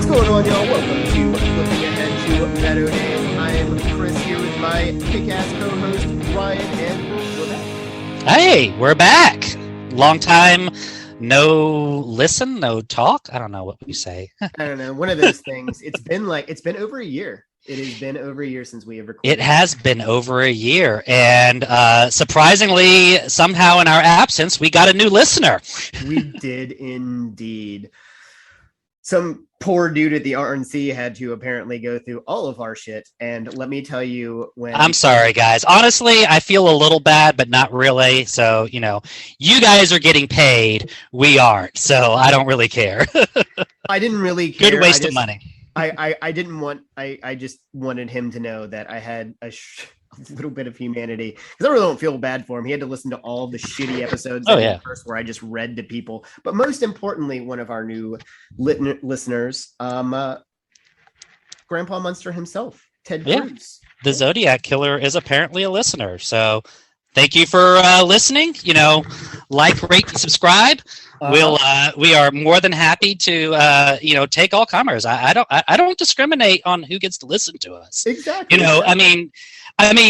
What's going on, y'all? Welcome to Looking Ahead to Beto Days. I am Chris here with my kick-ass co-host, Ryan, and we're back. Hey, we're back. Long time, no listen, no talk. I don't know what we say. I don't know. One of those things. It's been over a year. It has been over a year since we have recorded. It has been over a year. And surprisingly, somehow in our absence, we got a new listener. We did indeed. Some poor dude at the RNC had to apparently go through all of our shit. And let me tell you when... I'm sorry, guys. Honestly, I feel a little bad, but not really. So, you know, you guys are getting paid. We aren't. So I don't really care. I didn't really care. Good waste of money. I just wanted him to know that I had a little bit of humanity, because I really don't feel bad for him. He had to listen to all the shitty episodes first where I just read to people. But most importantly, one of our new listeners, Grandpa Munster himself, Ted Cruz. The Zodiac Killer is apparently a listener. So thank you for listening. You know, like, rate, and subscribe. We are more than happy to take all comers. I don't discriminate on who gets to listen to us. Exactly. You know, I mean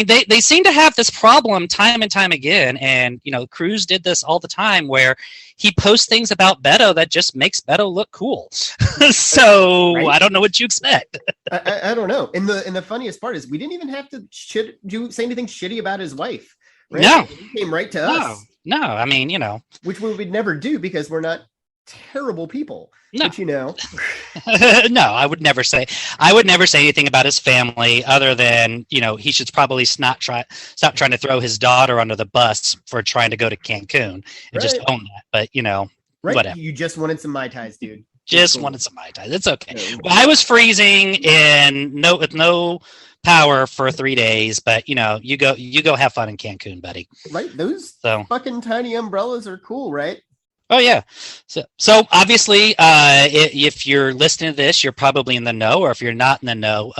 they seem to have this problem time and time again, and you know, Cruz did this all the time where he posts things about Beto that just makes Beto look cool. So right? I don't know what you expect. I don't know. And the funniest part is we didn't even have to say anything shitty about his wife. Right? No, he came right to us. No, I mean, you know, which we would never do because we're not terrible people. No, but, you know, no, I would never say anything about his family other than, you know, he should probably stop trying to throw his daughter under the bus for trying to go to Cancun and just own that. But you know, whatever. You just wanted some Mai Tais, dude. Wanted some Mai Tais. It's okay. Well, I was freezing with no power for 3 days, but you know, you go have fun in Cancun, buddy. Right? Those fucking tiny umbrellas are cool, right? Oh yeah. So obviously, if you're listening to this, you're probably in the know, or if you're not in the know,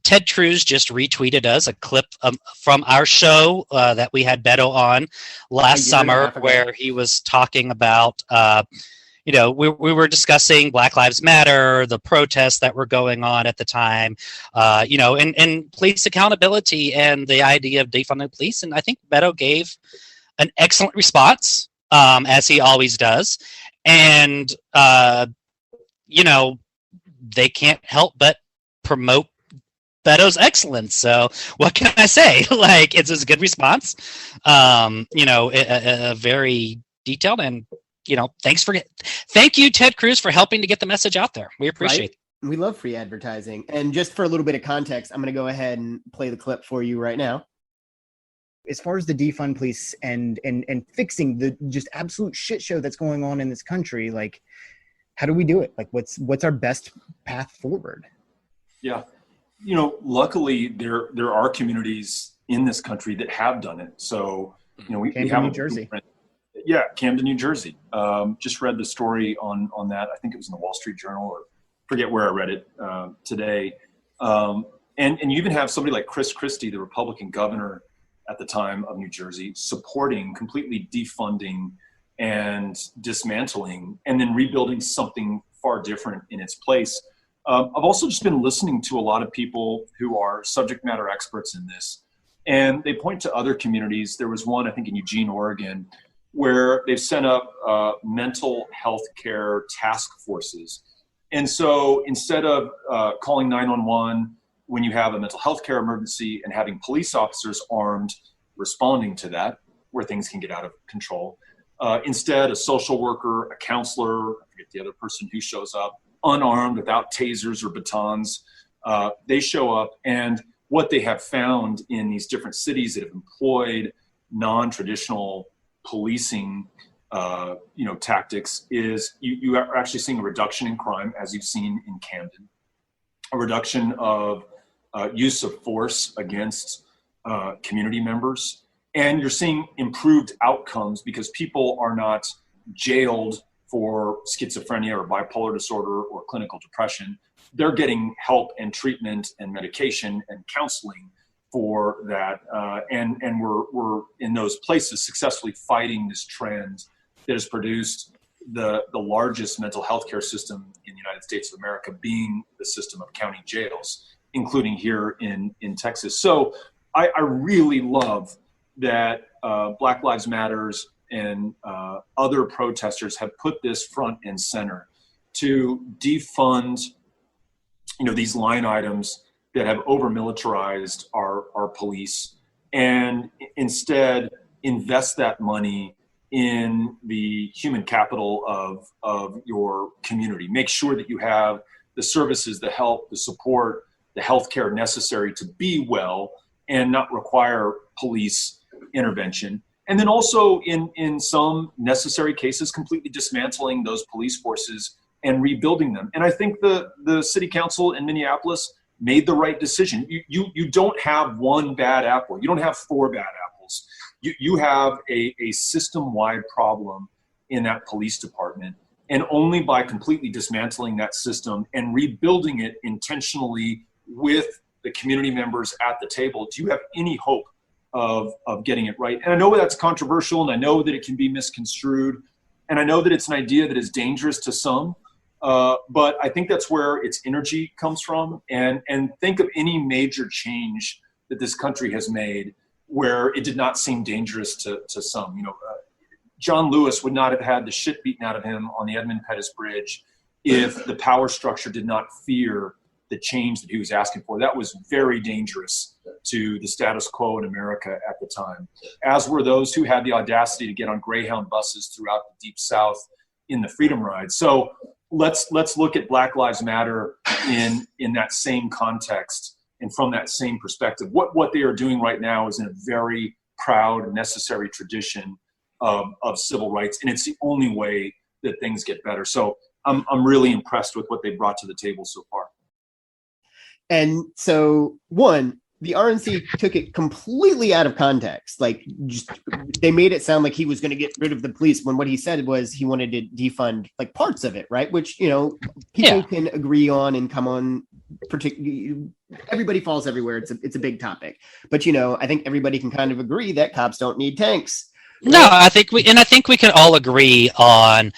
Ted Cruz just retweeted us a clip from our show that we had Beto on last summer, where he was talking about you know, we were discussing Black Lives Matter, the protests that were going on at the time, you know, and police accountability and the idea of defunding police. And I think Beto gave an excellent response, as he always does. And, you know, they can't help but promote Beto's excellence. So what can I say? Like, it's a good response, you know, a very detailed, and you know, thank you, Ted Cruz, for helping to get the message out there. We appreciate it. We love free advertising. And just for a little bit of context, I'm going to go ahead and play the clip for you right now. As far as the defund police and fixing the just absolute shit show that's going on in this country, like, how do we do it? Like, what's our best path forward? Yeah. You know, luckily there are communities in this country that have done it. So, you know, we have New Jersey. Yeah, Camden, New Jersey. Just read the story on that. I think it was in the Wall Street Journal, or forget where I read it today. And you even have somebody like Chris Christie, the Republican governor at the time of New Jersey, supporting completely defunding and dismantling and then rebuilding something far different in its place. I've also just been listening to a lot of people who are subject matter experts in this, and they point to other communities. There was one, I think, in Eugene, Oregon, where they've set up mental health care task forces. And so instead of calling 911 when you have a mental health care emergency and having police officers armed responding to that, where things can get out of control, instead a social worker, a counselor, I forget the other person who shows up, unarmed, without tasers or batons, they show up. And what they have found in these different cities that have employed non-traditional policing tactics is you are actually seeing a reduction in crime, as you've seen in Camden, a reduction of use of force against community members, and you're seeing improved outcomes because people are not jailed for schizophrenia or bipolar disorder or clinical depression. They're getting help and treatment and medication and counseling for that, and we're in those places successfully fighting this trend that has produced the largest mental health care system in the United States of America being the system of county jails, including here in Texas. So I really love that Black Lives Matters and other protesters have put this front and center to defund, these line items that have over-militarized our police, and instead invest that money in the human capital of your community. Make sure that you have the services, the help, the support, the healthcare necessary to be well and not require police intervention. And then also in some necessary cases, completely dismantling those police forces and rebuilding them. And I think the city council in Minneapolis made the right decision. You don't have one bad apple. You don't have four bad apples. You have a system-wide problem in that police department. And only by completely dismantling that system and rebuilding it intentionally with the community members at the table do you have any hope of getting it right. And I know that's controversial, and I know that it can be misconstrued, and I know that it's an idea that is dangerous to some, but I think that's where its energy comes from. And think of any major change that this country has made where it did not seem dangerous to some. John Lewis would not have had the shit beaten out of him on the Edmund Pettus Bridge if the power structure did not fear the change that he was asking for. That was very dangerous to the status quo in America at the time, as were those who had the audacity to get on Greyhound buses throughout the Deep South in the Freedom Ride. So let's look at Black Lives Matter in that same context and from that same perspective. What they are doing right now is in a very proud, necessary tradition of civil rights, and it's the only way that things get better. So I'm really impressed with what they brought to the table so far. And so, one, the RNC took it completely out of context. Like, they made it sound like he was going to get rid of the police when what he said was he wanted to defund like parts of it, right? Which, people can agree on and come on. Everybody falls everywhere. It's a big topic, but I think everybody can kind of agree that cops don't need tanks. Right? No, I think we can all agree on,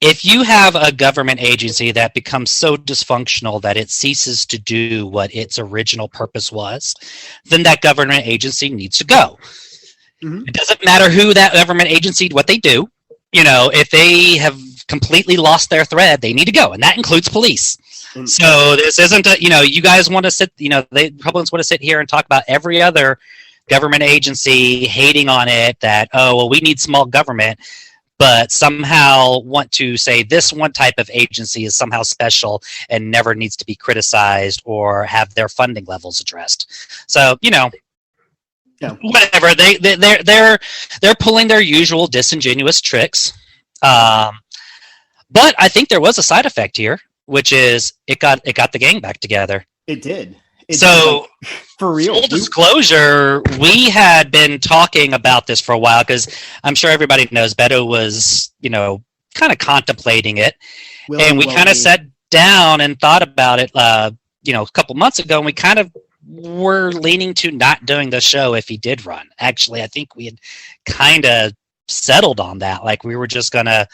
if you have a government agency that becomes so dysfunctional that it ceases to do what its original purpose was, then that government agency needs to go. Mm-hmm. It doesn't matter who that government agency, what they do. If they have completely lost their thread, they need to go, and that includes police. Mm-hmm. So this isn't you guys want to sit, the Republicans want to sit here and talk about every other government agency, hating on it, that, we need small government, but somehow want to say this one type of agency is somehow special and never needs to be criticized or have their funding levels addressed. So, whatever, they're pulling their usual disingenuous tricks. But I think there was a side effect here, which is it got the gang back together. It did. For real, full disclosure, we had been talking about this for a while, because I'm sure everybody knows Beto was, kind of contemplating it. And we kind of sat down and thought about it, a couple months ago, and we kind of were leaning to not doing the show if he did run. Actually, I think we had kind of settled on that. Like, we were just going to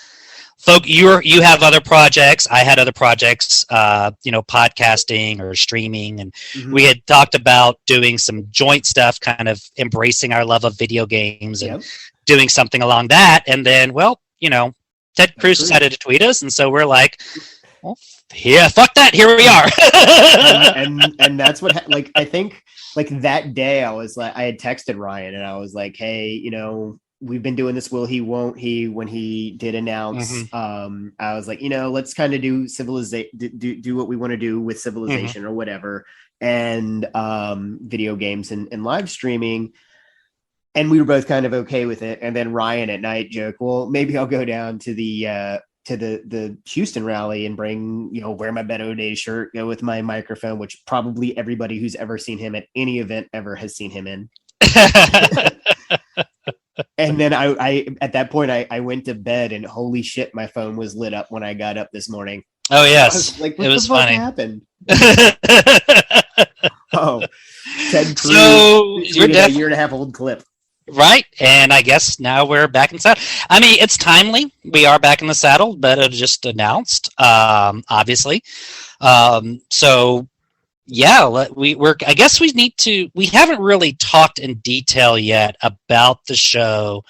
you have other projects, I had other projects, podcasting or streaming, and we had talked about doing some joint stuff, kind of embracing our love of video games and doing something along that. And then, Ted Cruz decided to tweet us, and so we're like, well, yeah, fuck that, here we are. and that's what, I think, that day I was like, I had texted Ryan and I was like, hey, we've been doing this will he, won't he, when he did announce, I was like, let's kind of do do what we want to do with civilization or whatever, and video games and live streaming. And we were both kind of okay with it. And then Ryan at night joked, well, maybe I'll go down to the Houston rally and bring, wear my Beto Day shirt, go with my microphone, which probably everybody who's ever seen him at any event ever has seen him in. And then I at that point I went to bed, and holy shit, my phone was lit up when I got up this morning. Oh yes, what it was the fuck funny. Happened? Ted Cruz. So you're a year and a half old clip. Right, and I guess now we're back in the saddle. I mean, it's timely. We are back in the saddle. Beto just announced, obviously. So yeah, we're. I guess we need to. We haven't really talked in detail yet about the show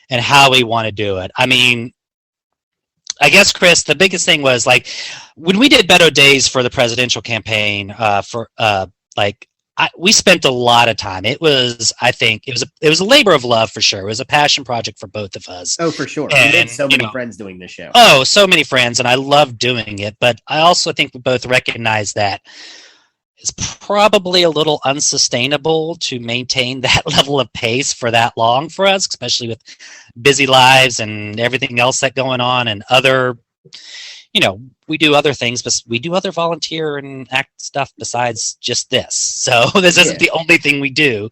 and how we want to do it. I mean, I guess, Chris, the biggest thing was like when we did Beto Days for the presidential campaign. We spent a lot of time. It was, I think, it was a labor of love for sure. It was a passion project for both of us. Oh, for sure. We made so many friends doing this show. Oh, so many friends, and I love doing it. But I also think we both recognize that it's probably a little unsustainable to maintain that level of pace for that long for us, especially with busy lives and everything else that's going on and other, we do other things, but we do other volunteer and act stuff besides just this. So this isn't the only thing we do.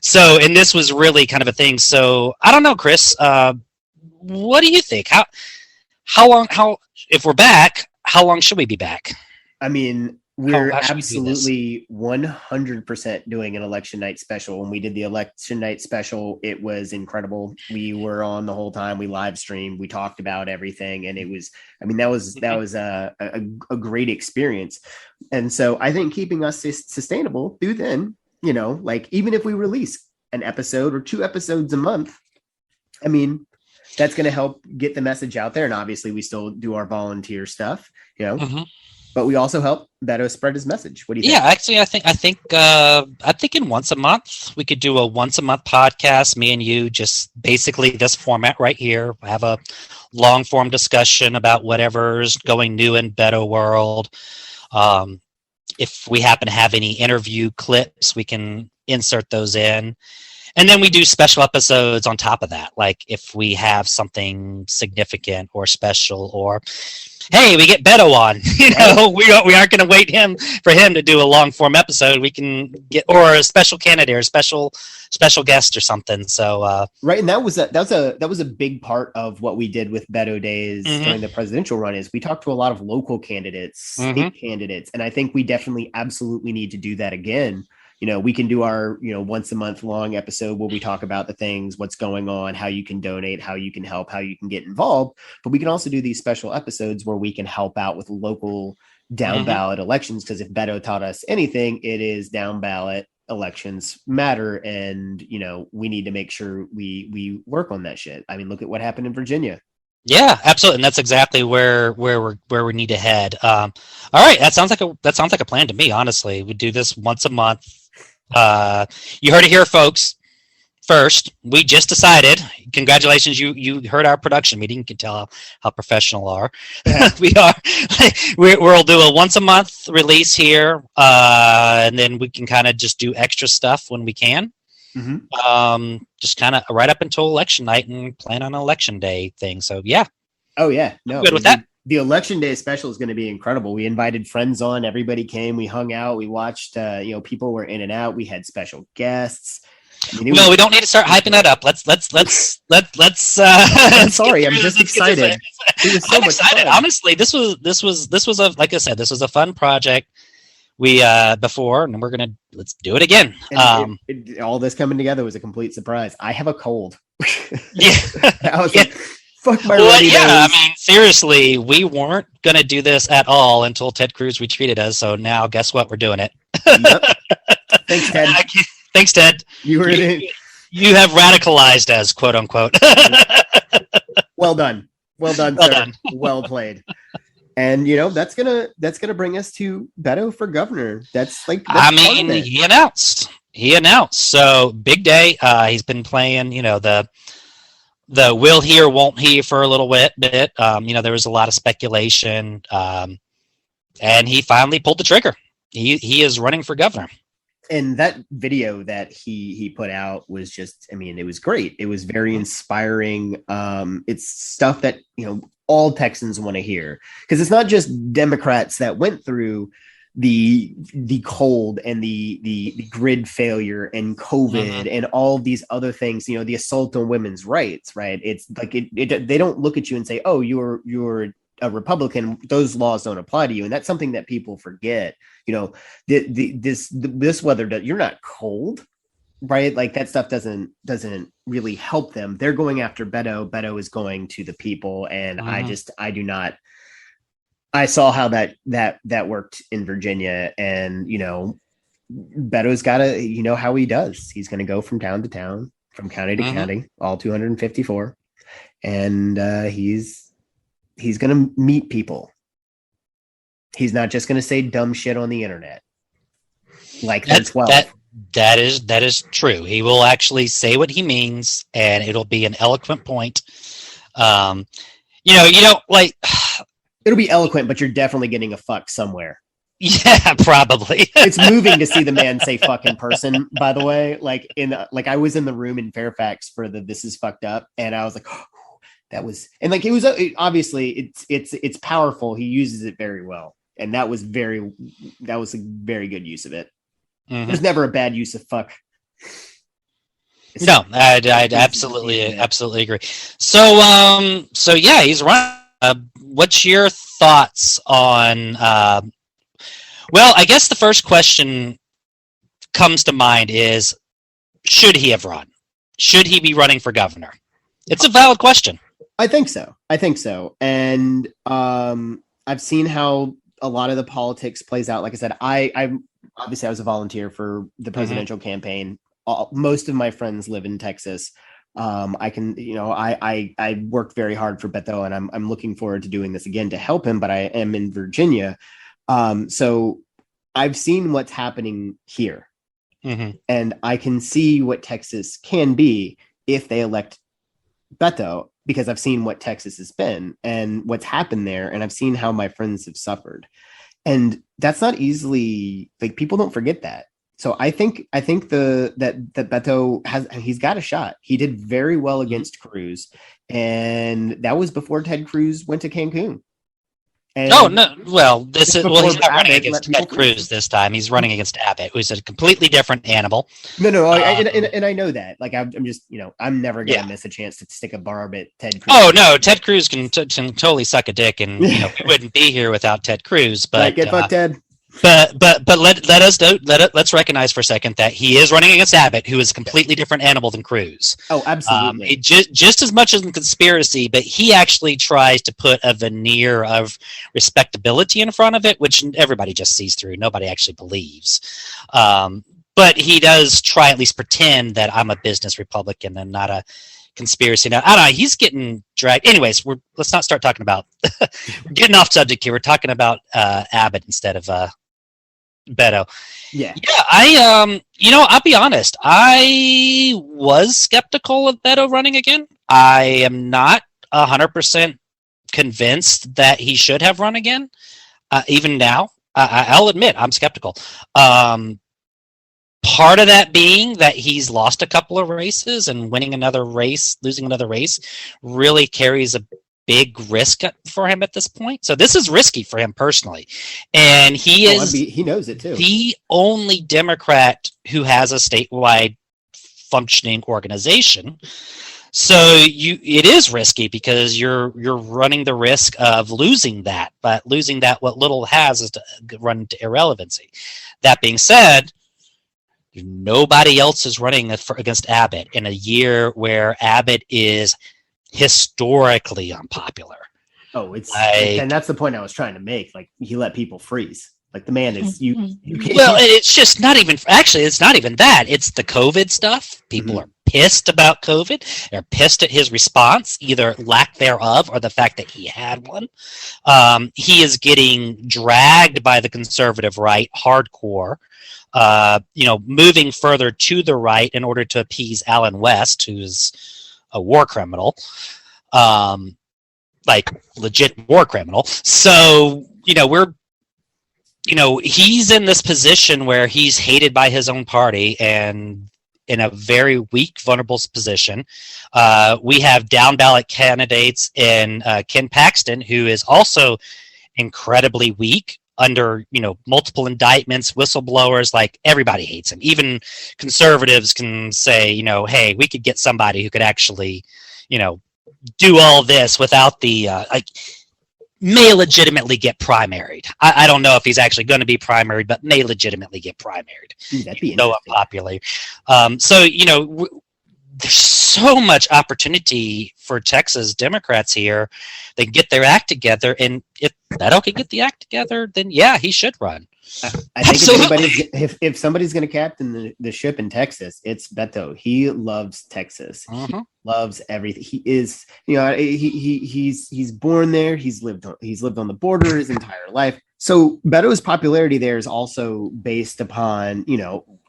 So, and this was really kind of a thing. So I don't know, Chris, what do you think? If we're back, how long should we be back? I mean, we're absolutely 100% doing an election night special. When we did the election night special, it was incredible. We were on the whole time. We live streamed. We talked about everything, and it was. I mean, that was a great experience. And so I think keeping us sustainable through then, like even if we release an episode or 2 episodes a month, I mean, that's going to help get the message out there. And obviously, we still do our volunteer stuff, But we also help Beto spread his message. What do you think? Yeah, actually, I'm thinking once a month. We could do a once a month podcast, me and you, just basically this format right here. Have a long form discussion about whatever's going new in Beto world. If we happen to have any interview clips, we can insert those in. And then we do special episodes on top of that. Like if we have something significant or special, or hey, we get Beto on, we aren't going to wait for him to do a long form episode. We can get, or a special candidate or a special guest or something. So, right. And that was a big part of what we did with Beto Days during the presidential run is we talked to a lot of local candidates, state candidates. And I think we definitely absolutely need to do that again. We can do our, once a month long episode where we talk about the things, what's going on, how you can donate, how you can help, how you can get involved. But we can also do these special episodes where we can help out with local down ballot elections. Because if Beto taught us anything, it is down ballot elections matter. And, we need to make sure we work on that shit. I mean, look at what happened in Virginia. Yeah, absolutely, and that's exactly where we need to head. All right, that sounds like a plan to me. Honestly, we do this once a month. You heard it here, folks. First, we just decided. Congratulations, you heard our production meeting. You can tell how professional we are. We are. We'll do a once a month release here, and then we can kind of just do extra stuff when we can. Just kind of right up until election night and plan on an election day thing. So yeah. Oh yeah. No. Good with that. The election day special is going to be incredible. We invited friends on. Everybody came. We hung out. We watched. People were in and out. We had special guests. I mean, we don't need to start hyping that up. Let's. I'm sorry. I'm just excited. It was so much excited. Fun. Honestly, this was a, like I said, this was a fun project. We before, and let's do it again. All this coming together was a complete surprise. I have a cold. Yeah, I was like, fuck my nose. I mean, seriously, we weren't gonna do this at all until Ted Cruz retweeted us. So now, guess what? We're doing it. Yep. Thanks, Ted. Thanks, Ted. You have radicalized us, quote unquote. Well done, sir. Well played. And that's gonna bring us to Beto for governor. He announced. So big day. He's been playing, the will he or won't he for a little bit. There was a lot of speculation, and he finally pulled the trigger. He is running for governor. And that video that he put out was just, it was great. It was very inspiring. It's stuff that all Texans want to hear, because it's not just Democrats that went through the cold and the grid failure and COVID and all of these other things, the assault on women's rights, right? It's like they don't look at you and say, oh, you're a Republican, those laws don't apply to you. And that's something that people forget. This weather, you're not cold. right? Like that stuff doesn't really help them. They're going after Beto. Beto is going to the people, and I do not. I saw how that worked in Virginia, and Beto's got to, how he does. He's going to go from town to town, from county to county, all 254, and he's going to meet people. He's not just going to say dumb shit on the internet like they're 12. That is true. He will actually say what he means, and it'll be an eloquent point. Like it'll be eloquent, but you're definitely getting a fuck somewhere. Yeah, probably. It's moving to see the man say fuck in person, by the way. Like I was in the room in Fairfax for the This Is Fucked Up, and I was like, oh, that was, and like obviously it's powerful. He uses it very well. And that was a very good use of it. There's never a bad use of fuck. No, I'd absolutely agree. So yeah, he's running. What's your thoughts on? Well, I guess the first question comes to mind is, should he have run? Should he be running for governor? It's a valid question. I think so. And I've seen how a lot of the politics plays out. Like I said, I obviously I was a volunteer for the presidential campaign. Most of my friends live in Texas. I worked very hard for Beto, and I'm looking forward to doing this again to help him, but I am in Virginia. So I've seen what's happening here, and I can see what Texas can be if they elect Beto, because I've seen what Texas has been and what's happened there. And I've seen how my friends have suffered, and that's not easily, like, people don't forget that. So I think that Beto he's got a shot. He did very well against Cruz, and that was before Ted Cruz went to Cancun. And he's not running against Ted Cruz this time. He's running against Abbott, who's a completely different animal. No, and I know that. Like, I'm just, I'm never gonna miss a chance to stick a barb at Ted Cruz. Oh no, Ted Cruz can totally suck a dick, and we wouldn't be here without Ted Cruz. But get fucked, Ted. But let's recognize for a second that he is running against Abbott, who is a completely different animal than Cruz. Oh, absolutely. Just as much as a conspiracy, but he actually tries to put a veneer of respectability in front of it, which everybody just sees through. Nobody actually believes. But he does try at least pretend that I'm a business Republican and not a conspiracy. Now, I don't know, he's getting dragged. Anyways, let's not start talking about we're getting off subject here. We're talking about Abbott instead of Beto. Yeah, I'll be honest. I was skeptical of Beto running again. I am not 100% convinced that he should have run again. Even now, I'll admit I'm skeptical. Part of that being that he's lost a couple of races, and losing another race really carries a big risk for him at this point. So this is risky for him personally. And he knows it too. The only Democrat who has a statewide functioning organization. So it is risky because you're running the risk of losing that, but losing that what little has is to run into irrelevancy. That being said, nobody else is running against Abbott in a year where Abbott is historically unpopular. Oh, and that's the point I was trying to make. Like, he let people freeze. Like, the man is you can't. Well, it's just not even. Actually, it's not even that. It's the COVID stuff. People are pissed about COVID. They're pissed at his response, either lack thereof or the fact that he had one. He is getting dragged by the conservative right hardcore. Moving further to the right in order to appease Allen West, who's a war criminal, like legit war criminal. So, he's in this position where he's hated by his own party and in a very weak, vulnerable position. We have down ballot candidates in Ken Paxton, who is also incredibly weak under multiple indictments, whistleblowers. Like, everybody hates him. Even conservatives can say, hey, we could get somebody who could actually do all this without the may legitimately get primaried. I don't know if he's actually going to be primaried, but may legitimately get primaried. That'd be so unpopular. So, there's so much opportunity for Texas Democrats here. They can get their act together, and if Beto can get the act together, then yeah, he should run. I think if somebody's going to captain the ship in Texas, it's Beto. He loves Texas. He loves everything. He is, he's born there. He's lived on the border his entire life. So Beto's popularity there is also based upon,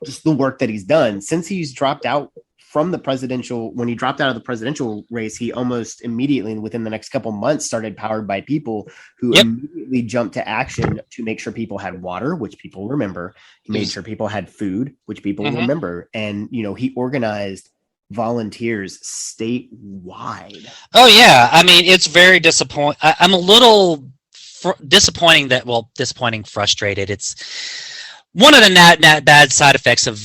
just the work that he's done since he's dropped out from the presidential. When he dropped out of the presidential race, he almost immediately, within the next couple months, started Powered by People, who immediately jumped to action to make sure people had water, which people remember. He made sure people had food, which people remember. And, he organized volunteers statewide. Oh, yeah. I mean, it's very disappointing. I'm a little disappointing, frustrated. It's one of the bad side effects of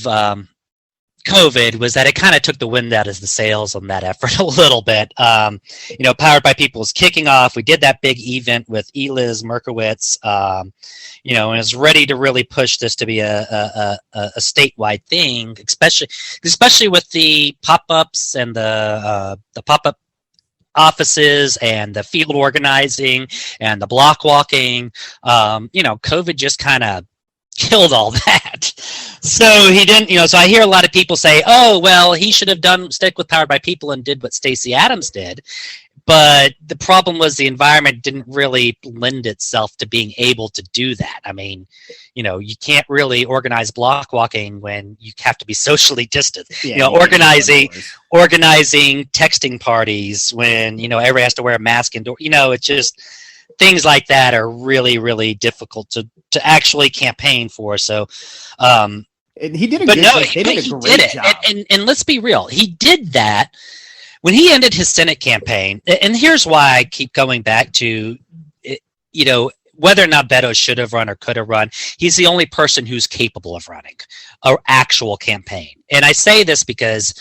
COVID was that it kind of took the wind out of the sails on that effort a little bit. Powered by People is kicking off. We did that big event with Eliz Merkowitz, and is ready to really push this to be a statewide thing, especially with the pop-ups and the pop-up offices and the field organizing and the block walking. COVID just kind of killed all that. So he didn't, so I hear a lot of people say, oh, well, he should have stick with Powered by People and did what Stacey Abrams did. But the problem was the environment didn't really lend itself to being able to do that. I mean, you can't really organize block walking when you have to be socially distant. Organizing texting parties when, everybody has to wear a mask indoor. It's just things like that are really, really difficult to actually campaign for. So, he did a great job. And let's be real, he did that when he ended his Senate campaign. And here's why I keep going back to, whether or not Beto should have run or could have run. He's the only person who's capable of running an actual campaign. And I say this because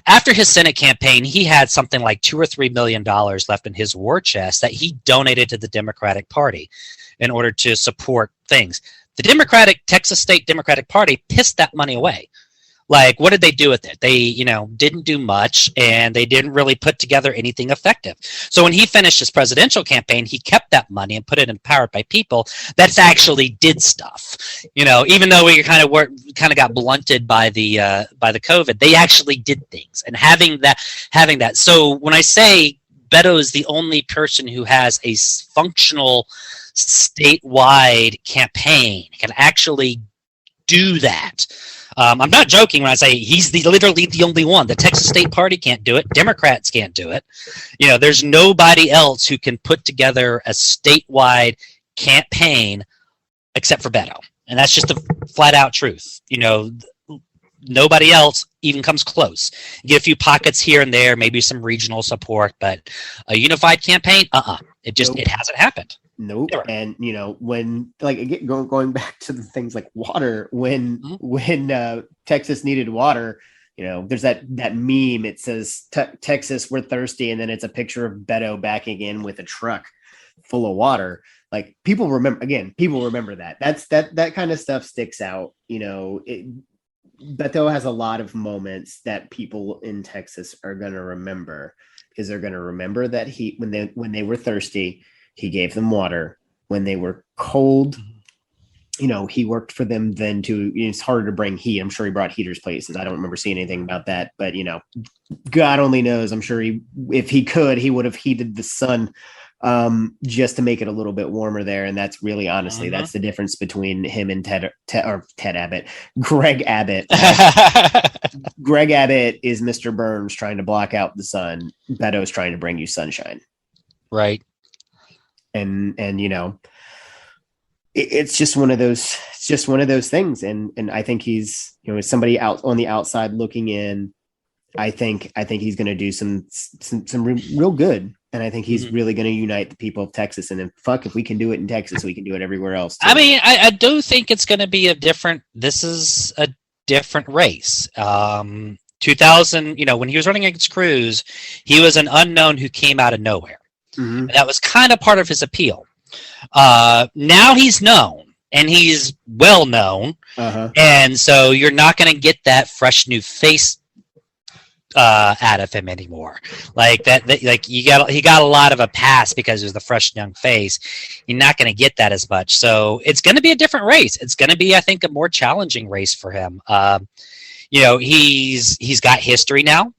after his Senate campaign, he had something like $2 or $3 million left in his war chest that he donated to the Democratic Party in order to support things. The Texas State Democratic Party pissed that money away. Like, what did they do with it? They, didn't do much, and they didn't really put together anything effective. So when he finished his presidential campaign, he kept that money and put it in Powered by People that actually did stuff. Even though we kind of got blunted by the COVID, they actually did things. And having that. So when I say Beto is the only person who has a functional statewide campaign, can actually do that. I'm not joking when I say he's literally the only one. The Texas State Party can't do it. Democrats can't do it. There's nobody else who can put together a statewide campaign except for Beto. And that's just the flat out truth. Nobody else even comes close. You get a few pockets here and there, maybe some regional support, but a unified campaign, it hasn't happened. Nope. Never. And when going back to the things like water, when Texas needed water, there's that meme. It says Texas, we're thirsty, and then it's a picture of Beto backing in with a truck full of water. Like, people remember that. That kind of stuff sticks out. Beto has a lot of moments that people in Texas are going to remember, because they're going to remember that when they were thirsty, he gave them water. When they were cold, he worked for them then too. It's harder to bring heat. I'm sure he brought heaters places. I don't remember seeing anything about that, but God only knows. I'm sure if he could, he would have heated the sun just to make it a little bit warmer there. And that's really, honestly, that's the difference between him and Ted Abbott, Greg Abbott. Greg Abbott is Mr. Burns trying to block out the sun. Beto's trying to bring you sunshine. Right. And it's just one of those things. And I think he's, as somebody out on the outside looking in, I think he's going to do some real good. And I think he's really going to unite the people of Texas. And if we can do it in Texas, we can do it everywhere else too. I mean, I do think it's going to be this is a different race. 2000, when he was running against Cruz, he was an unknown who came out of nowhere. And that was kind of part of his appeal. Now he's known, and he's well known, and so you're not going to get that fresh new face out of him anymore. Like that like he got a lot of a pass because it was the fresh young face. You're not going to get that as much. So it's going to be a different race. It's going to be, I think, a more challenging race for him. He's got history now,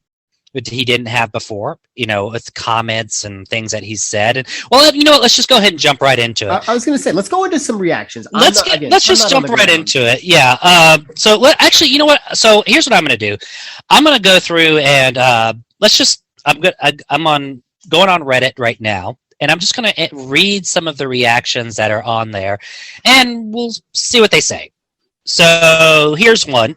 which he didn't have before, with comments and things that he's said. And let's just go ahead and jump right into it. I was going to say, let's go into some reactions. Let's just jump right into it. Yeah. Actually, you know what? So here's what I'm going to do. I'm going to go through and I'm going on Reddit right now, and I'm just going to read some of the reactions that are on there, and we'll see what they say. So here's one.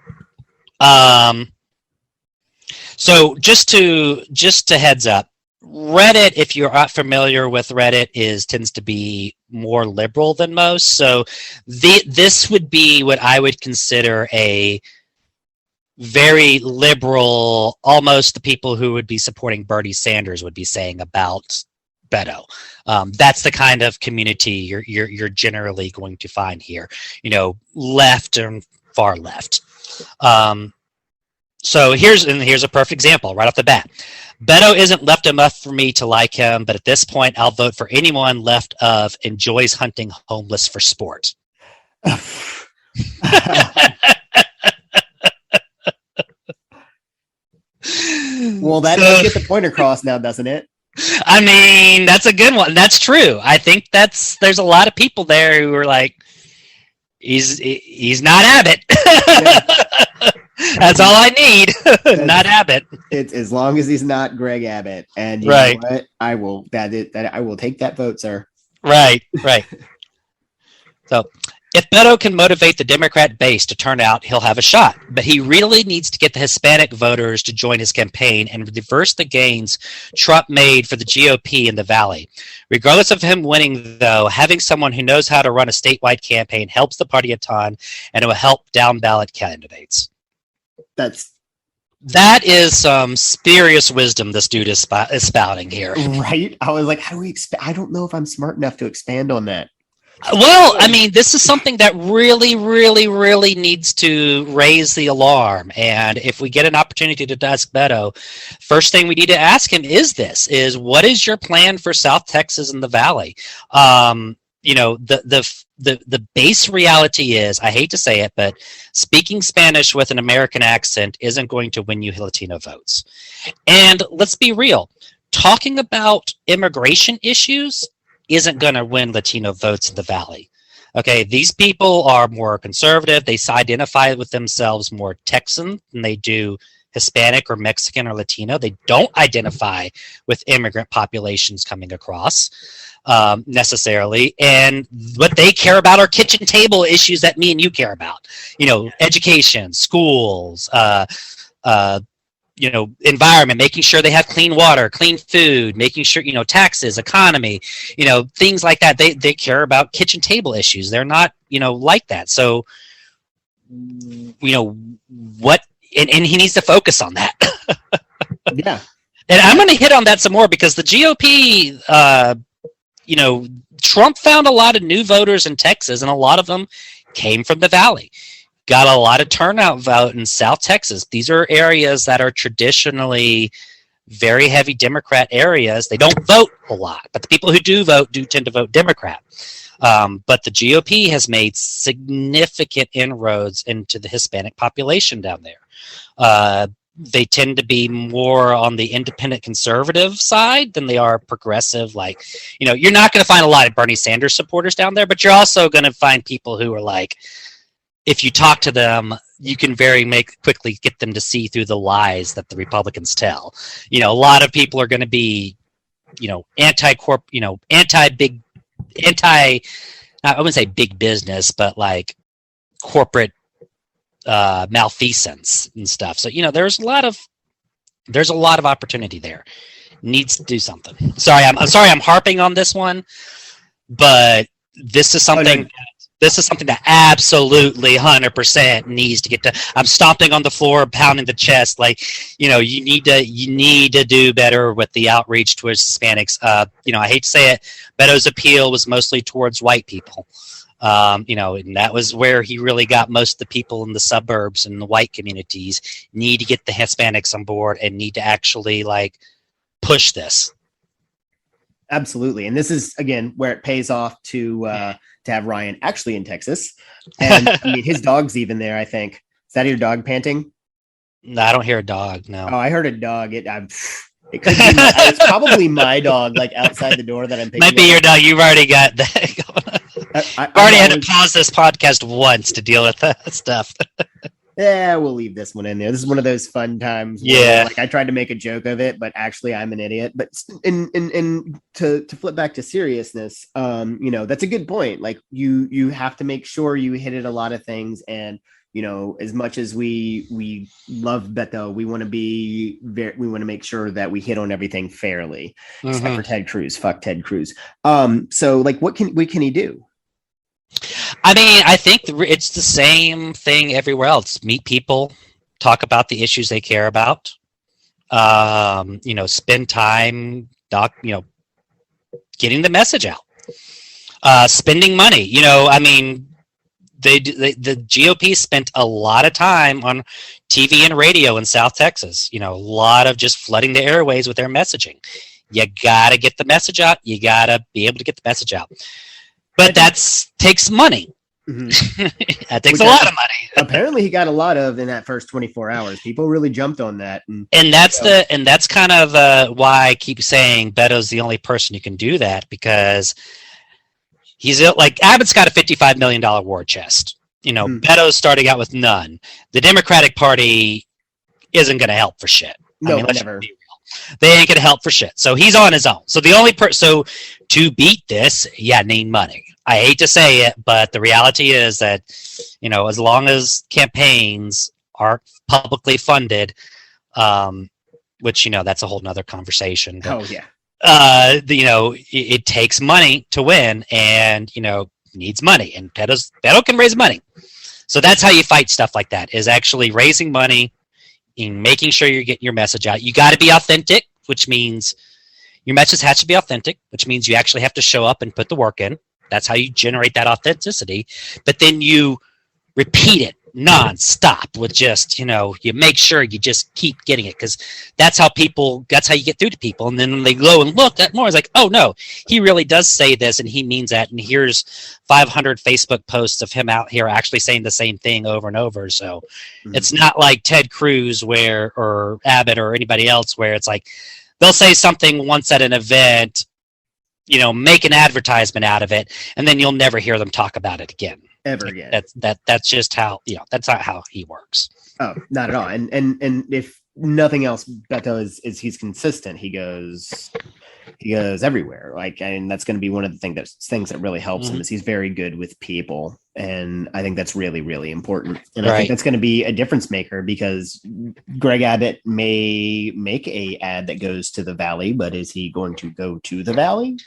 So just to heads up, Reddit, if you're not familiar with Reddit, tends to be more liberal than most. So this would be what I would consider a very liberal, almost the people who would be supporting Bernie Sanders would be saying about Beto. That's the kind of community you're generally going to find here. Left and far left. So here's a perfect example right off the bat. Beto isn't left enough for me to like him, but at this point, I'll vote for anyone left of enjoys hunting homeless for sport. Well, that does get the point across now, doesn't it? I mean, that's a good one. That's true. I think there's a lot of people there who are like, he's not Abbott. Yeah. That's all I need. Not Abbott. It's as long as he's not Greg Abbott. And you know what? I will take that vote, sir. Right. So if Beto can motivate the Democrat base to turn out, he'll have a shot. But he really needs to get the Hispanic voters to join his campaign and reverse the gains Trump made for the GOP in the Valley. Regardless of him winning, though, having someone who knows how to run a statewide campaign helps the party a ton, and it will help down-ballot candidates. That is some spurious wisdom this dude is spouting here. Right? I was like, how do we I don't know if I'm smart enough to expand on that. Well, I mean, this is something that really, really, really needs to raise the alarm. And if we get an opportunity to ask Beto, first thing we need to ask him is what is your plan for South Texas and the Valley? The base reality is, I hate to say it, but speaking Spanish with an American accent isn't going to win you Latino votes. And let's be real, talking about immigration issues isn't going to win Latino votes in the Valley. Okay, these people are more conservative. They identify with themselves more Texan than they do Hispanic or Mexican or Latino. They don't identify with immigrant populations coming across necessarily. And what they care about are kitchen table issues that me and you care about. Education, schools, environment, making sure they have clean water, clean food, making sure, taxes, economy, things like that. They care about kitchen table issues. They're not, like that. So, what, and he needs to focus on that. Yeah. And I'm going to hit on that some more because the GOP, Trump found a lot of new voters in Texas, and a lot of them came from the Valley. Got a lot of turnout vote in South Texas. These are areas that are traditionally very heavy Democrat areas. They don't vote a lot, but the people who do vote do tend to vote Democrat. But the GOP has made significant inroads into the Hispanic population down there. They tend to be more on the independent conservative side than they are progressive. Like, you're not going to find a lot of Bernie Sanders supporters down there, but you're also going to find people who are like, if you talk to them, you can quickly get them to see through the lies that the Republicans tell. A lot of people are going to be, I wouldn't say big business, but like corporate malfeasance and stuff. So, there's a lot of opportunity there. Needs to do something. I'm sorry I'm harping on this one, but this is something This is something that absolutely 100% needs to get to. I'm stomping on the floor, pounding the chest. Like, you need to do better with the outreach towards Hispanics. I hate to say it, Beto's appeal was mostly towards white people. And that was where he really got most of the people in the suburbs and the white communities. Need to get the Hispanics on board and need to actually push this. Absolutely. And this is, again, where it pays off to have Ryan actually in Texas. And I mean, his dog's even there, I think. Is that your dog panting? No, I don't hear a dog. No. Oh, I heard a dog. It could be it's probably my dog, outside the door that I'm picking Might be up. your dog. You've already got that going on. I've already had to pause this podcast once to deal with that stuff. Yeah, we'll leave this one in there. This is one of those fun times where, I tried to make a joke of it, but actually I'm an idiot. But to flip back to seriousness, that's a good point. You have to make sure you hit at a lot of things. And, as much as we love Beto, we want to make sure that we hit on everything fairly, except for Ted Cruz. Fuck Ted Cruz. So what can he do? I mean, I think it's the same thing everywhere else. Meet people, talk about the issues they care about. Spend time, getting the message out. Spending money. The GOP spent a lot of time on TV and radio in South Texas. A lot of just flooding the airways with their messaging. You got to get the message out. You got to be able to get the message out. But that takes money. Mm-hmm. That takes a lot of money. Apparently, he got a lot of in that first 24 hours. People really jumped on that, and that's kind of why I keep saying Beto's the only person who can do that, because he's Abbott's got a $55 million war chest. Beto's starting out with none. The Democratic Party isn't going to help for shit. No, never. They ain't gonna help for shit. So he's on his own. So the only so to beat this, need money. I hate to say it, but the reality is that, as long as campaigns aren't publicly funded, which, that's a whole nother conversation. But, oh yeah. It takes money to win, and, needs money, and Beto can raise money. So that's how you fight stuff like that, is actually raising money, in making sure you're getting your message out. You got to be authentic, which means your message has to be authentic, which means you actually have to show up and put the work in. That's how you generate that authenticity. But then you repeat it nonstop with just, you make sure you just keep getting it, because that's how you get through to people. And then when they go and look at more, it's like, oh no, he really does say this and he means that. And here's 500 Facebook posts of him out here actually saying the same thing over and over. So it's not like Ted Cruz or Abbott or anybody else, where it's like, they'll say something once at an event, make an advertisement out of it, and then you'll never hear them talk about it again. Ever again. That's just how, that's not how he works. Oh, not at all. And if nothing else, Beto is he's consistent. He goes everywhere. And that's going to be one of the things that really helps him, is he's very good with people. And I think that's really, really important. And I think that's going to be a difference maker, because Greg Abbott may make a ad that goes to the Valley, but is he going to go to the Valley?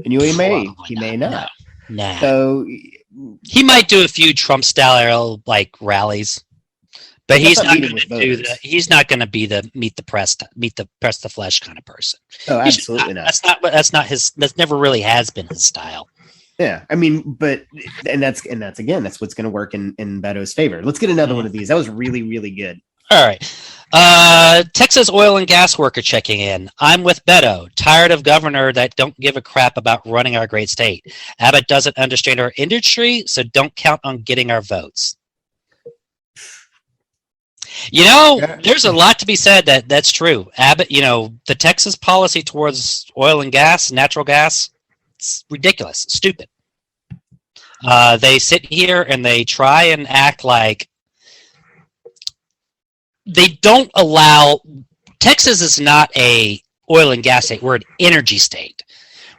And he may not. Nah. So he might do a few Trump style rallies, but he's not going to do that. He's not going to be the meet the press the flesh kind of person. Oh, absolutely not. That's never really has been his style. Yeah, I mean, that's what's going to work in Beto's favor. Let's get another one of these. That was really, really good. All right. Texas oil and gas worker checking in. I'm with Beto. Tired of governor that don't give a crap about running our great state. Abbott doesn't understand our industry, so don't count on getting our votes. There's a lot to be said that's true. Abbott, the Texas policy towards oil and gas, natural gas, it's ridiculous, stupid. They sit here and they try and act like they don't allow. Texas is not a oil and gas state. We're an energy state.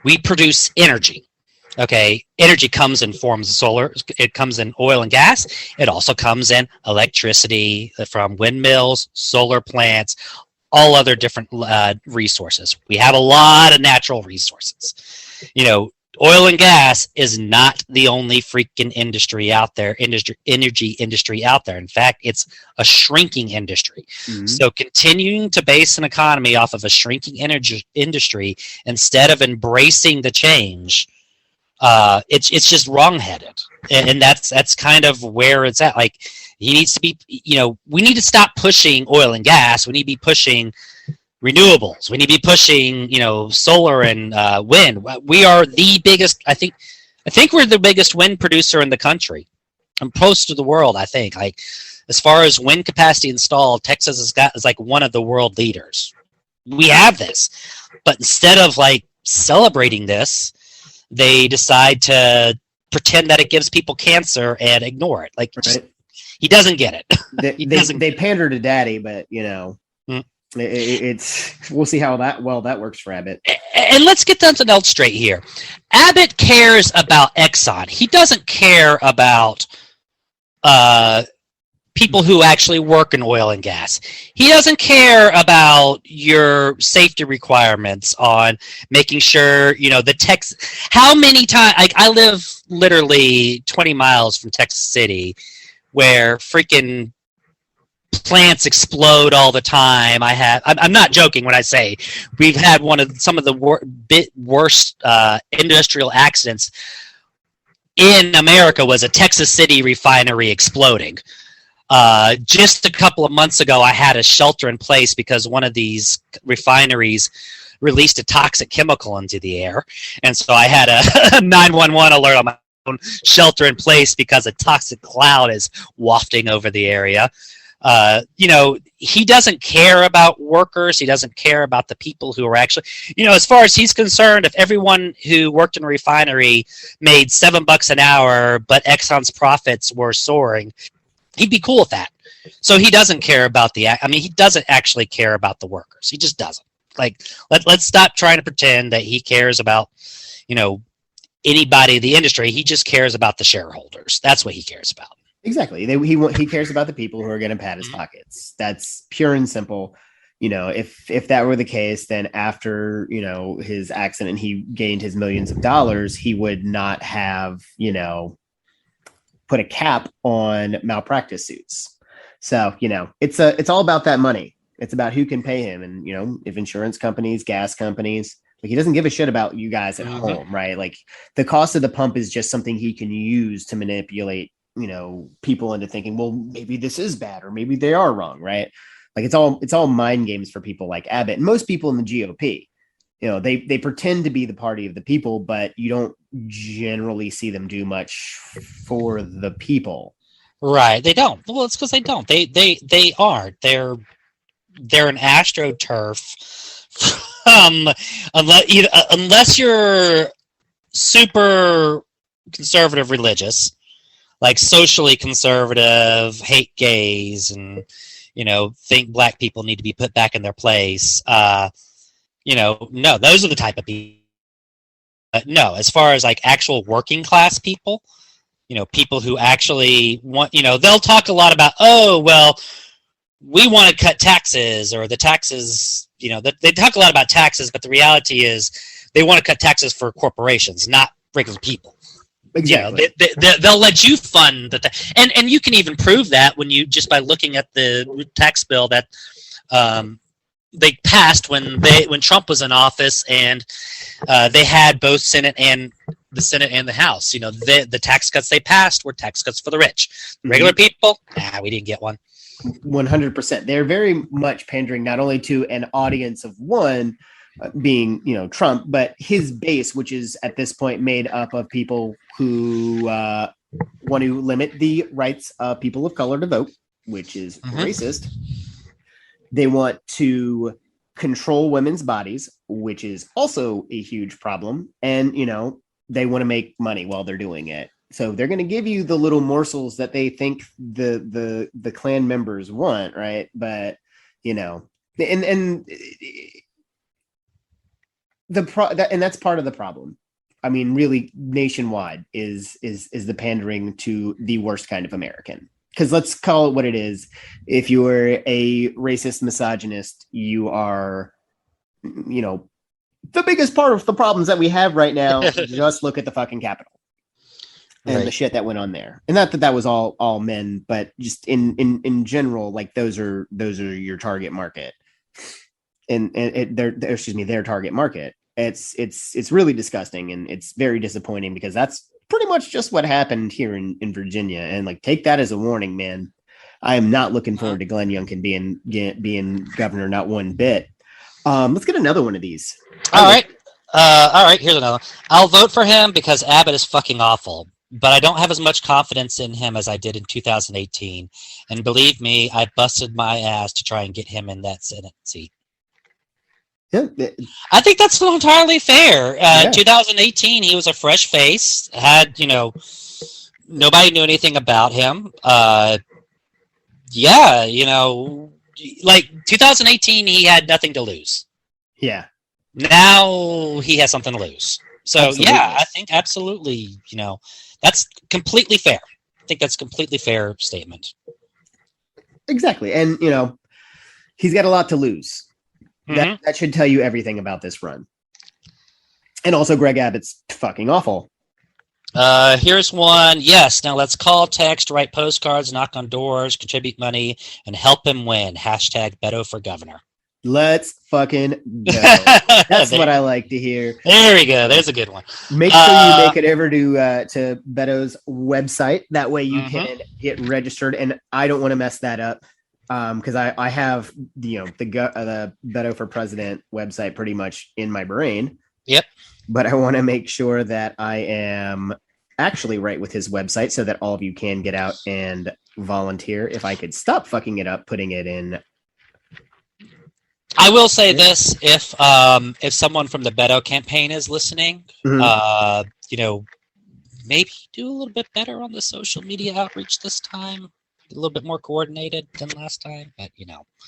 We produce energy. Okay, energy comes in forms of solar. It comes in oil and gas. It also comes in electricity from windmills, solar plants, all other different resources. We have a lot of natural resources. oil and gas is not the only freaking industry out there, energy industry out there. In fact, it's a shrinking industry. Mm-hmm. So continuing to base an economy off of a shrinking energy industry instead of embracing the change, it's just wrongheaded. And that's kind of where it's at. Like, he needs to be, we need to stop pushing oil and gas. We need to be pushing renewables. We need to be pushing, solar and wind. We are the biggest. I think we're the biggest wind producer in the country, and close to the world. I think, like, as far as wind capacity installed, Texas is like one of the world leaders. We have this, but instead of like celebrating this, they decide to pretend that it gives people cancer and ignore it. Like, right. He doesn't get it. They pander to daddy, but it's we'll see how that works for Abbott. And let's get something else straight here. Abbott cares about Exxon. He doesn't care about people who actually work in oil and gas. He doesn't care about your safety requirements on making sure the Texas. How many times? Like, I live literally 20 miles from Texas City, where freaking plants explode all the time. I'm not joking when I say we've had some of the worst industrial accidents in America was a Texas City refinery exploding. Just a couple of months ago, I had a shelter in place because one of these refineries released a toxic chemical into the air. And so I had a 911 alert on my own shelter in place because a toxic cloud is wafting over the area. He doesn't care about workers. He doesn't care about the people who are actually, as far as he's concerned, if everyone who worked in a refinery made $7 an hour, but Exxon's profits were soaring, he'd be cool with that. So he doesn't care about he doesn't actually care about the workers. He just doesn't. Like, let's stop trying to pretend that he cares about, anybody in the industry. He just cares about the shareholders. That's what he cares about. Exactly. He cares about the people who are going to pad his pockets. That's pure and simple. If that were the case, then after, his accident, he gained his millions of dollars, he would not have, put a cap on malpractice suits. So, it's all about that money. It's about who can pay him. And, if insurance companies, gas companies, like, he doesn't give a shit about you guys at home, right? Like, the cost of the pump is just something he can use to manipulate, people into thinking, well, maybe this is bad, or maybe they are wrong, right? Like, it's all mind games for people like Abbott. And most people in the GOP, they pretend to be the party of the people, but you don't generally see them do much for the people. Right. They don't. Well, it's because they don't. They aren't. They're an astroturf. Unless you're super conservative religious, like socially conservative, hate gays, and think black people need to be put back in their place. No, those are the type of people. No, as far as like actual working class people, people who actually want, they'll talk a lot about, oh, well, we want to cut taxes, or the taxes, they talk a lot about taxes, but the reality is they want to cut taxes for corporations, not regular people. Exactly. They'll let you fund and you can even prove that just by looking at the tax bill that they passed when Trump was in office, and they had both the Senate and the House. The tax cuts they passed were tax cuts for the rich. Regular people, we didn't get one. 100%. They're very much pandering not only to an audience of one, being Trump, but his base, which is at this point made up of people who want to limit the rights of people of color to vote, which is racist. They want to control women's bodies, which is also a huge problem, and they want to make money while they're doing it. So they're going to give you the little morsels that they think the Klan members want, right? But and that's part of the problem. I mean, really, nationwide is the pandering to the worst kind of American. Because let's call it what it is. If you're a racist misogynist, you are, the biggest part of the problems that we have right now, just look at the fucking Capitol and the shit that went on there. And not that that was all men, but just in general, like those are your target market, and their target market. It's really disgusting, and it's very disappointing because that's pretty much just what happened here in Virginia. And like, take that as a warning, man. I am not looking forward to Glenn Youngkin being governor, not one bit. Let's get another one of these. All right. Here's another one. I'll vote for him because Abbott is fucking awful, but I don't have as much confidence in him as I did in 2018. And believe me, I busted my ass to try and get him in that Senate seat. Yeah. I think that's entirely fair. 2018, he was a fresh face. Had, nobody knew anything about him. Like 2018, he had nothing to lose. Yeah. Now he has something to lose. So, absolutely. Yeah, I think absolutely, that's completely fair. I think that's a completely fair statement. Exactly. And, he's got a lot to lose. Mm-hmm. That should tell you everything about this run. And also, Greg Abbott's fucking awful. Here's one. Yes. Now let's call, text, write postcards, knock on doors, contribute money, and help him win. # Beto for governor. Let's fucking go. That's what I like to hear. There we go. There's a good one. Make sure you make it over to Beto's website. That way you can get registered. And I don't want to mess that up because I have the Beto for President website pretty much in my brain. Yep. But I want to make sure that I am actually right with his website so that all of you can get out and volunteer. If I could stop fucking it up, putting it in. I will say this: if someone from the Beto campaign is listening, maybe do a little bit better on the social media outreach this time. A little bit more coordinated than last time, but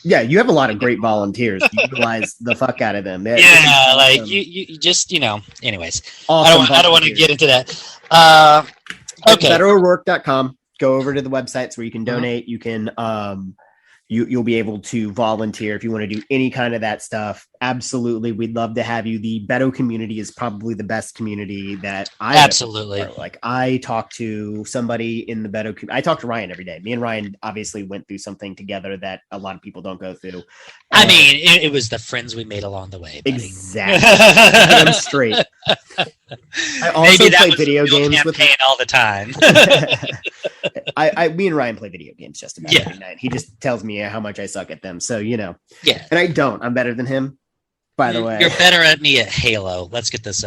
yeah, you have a lot of great volunteers. Utilize the fuck out of them. You just anyways. Awesome. I don't want to get into that. Okay. BetterO'Rourke.com. Go over to the websites where you can donate. You can you'll be able to volunteer if you want to do any kind of that stuff. Absolutely, we'd love to have you. The Beto community is probably the best community that I absolutely like. I talked to somebody in the Beto. I talk to Ryan every day. Me and Ryan obviously went through something together that a lot of people don't go through. I mean, it was the friends we made along the way. Buddy. Exactly. I'm straight. I also play video games with him all the time. Me and Ryan play video games just about every night. He just tells me how much I suck at them. So, Yeah. And I don't. I'm better than him, by the way. You're better at me at Halo. Let's get this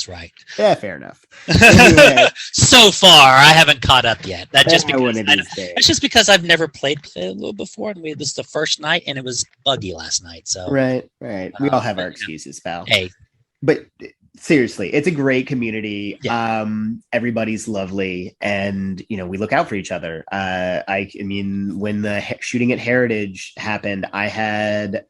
right. Yeah, fair enough. Anyway, so far, I haven't caught up yet. That's just because I've never played Halo before, and this is the first night, and it was buggy last night. So Right. We all have our excuses, pal. Hey. But seriously, it's a great community. Yeah. Everybody's lovely, and we look out for each other. I mean, when the shooting at Heritage happened, I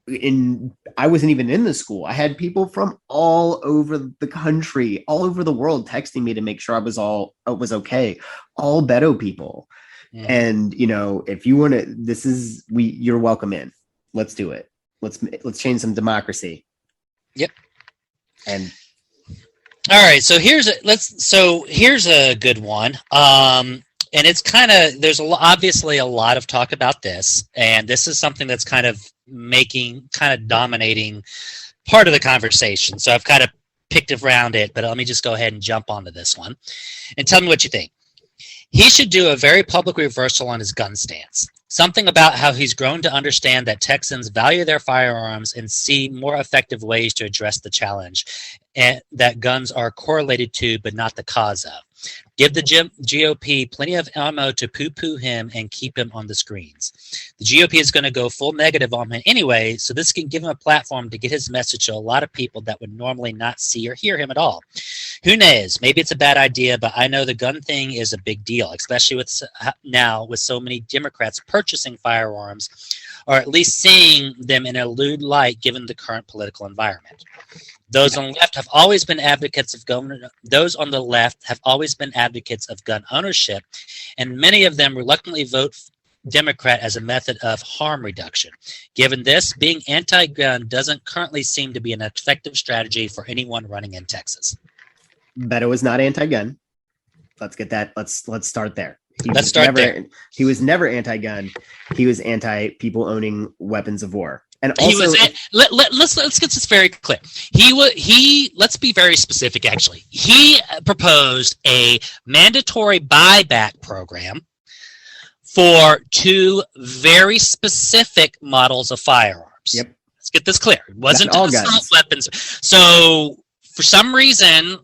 wasn't even in the school. I had people from all over the country, all over the world, texting me to make sure it was okay. All Beto people, and if you want to, you're welcome in. Let's do it. Let's change some democracy. Yep. And all right, so here's a good one. And it's there's obviously a lot of talk about this, and this is something that's kind of dominating part of the conversation. So I've kind of picked around it, but let me just go ahead and jump onto this one and tell me what you think. He should do a very public reversal on his gun stance. Something about how he's grown to understand that Texans value their firearms and see more effective ways to address the challenge, and that guns are correlated to but not the cause of. Give the GOP plenty of ammo to poo-poo him and keep him on the screens. The GOP is going to go full negative on him anyway, so this can give him a platform to get his message to a lot of people that would normally not see or hear him at all. Who knows? Maybe it's a bad idea, but I know the gun thing is a big deal, especially with so many Democrats purchasing firearms, or at least seeing them in a lewd light given the current political environment. Those on the left have always been advocates of gun. Those on the left have always been advocates of gun ownership, and many of them reluctantly vote Democrat as a method of harm reduction. Given this, being anti-gun doesn't currently seem to be an effective strategy for anyone running in Texas. Beto is not anti-gun. Let's get that. Let's start there. He was never anti-gun. He was anti people owning weapons of war. And also, let's get this very clear. Let's be very specific. Actually, he proposed a mandatory buyback program for 2 very specific models of firearms. Yep. Let's get this clear. It wasn't all assault weapons. So for some reason,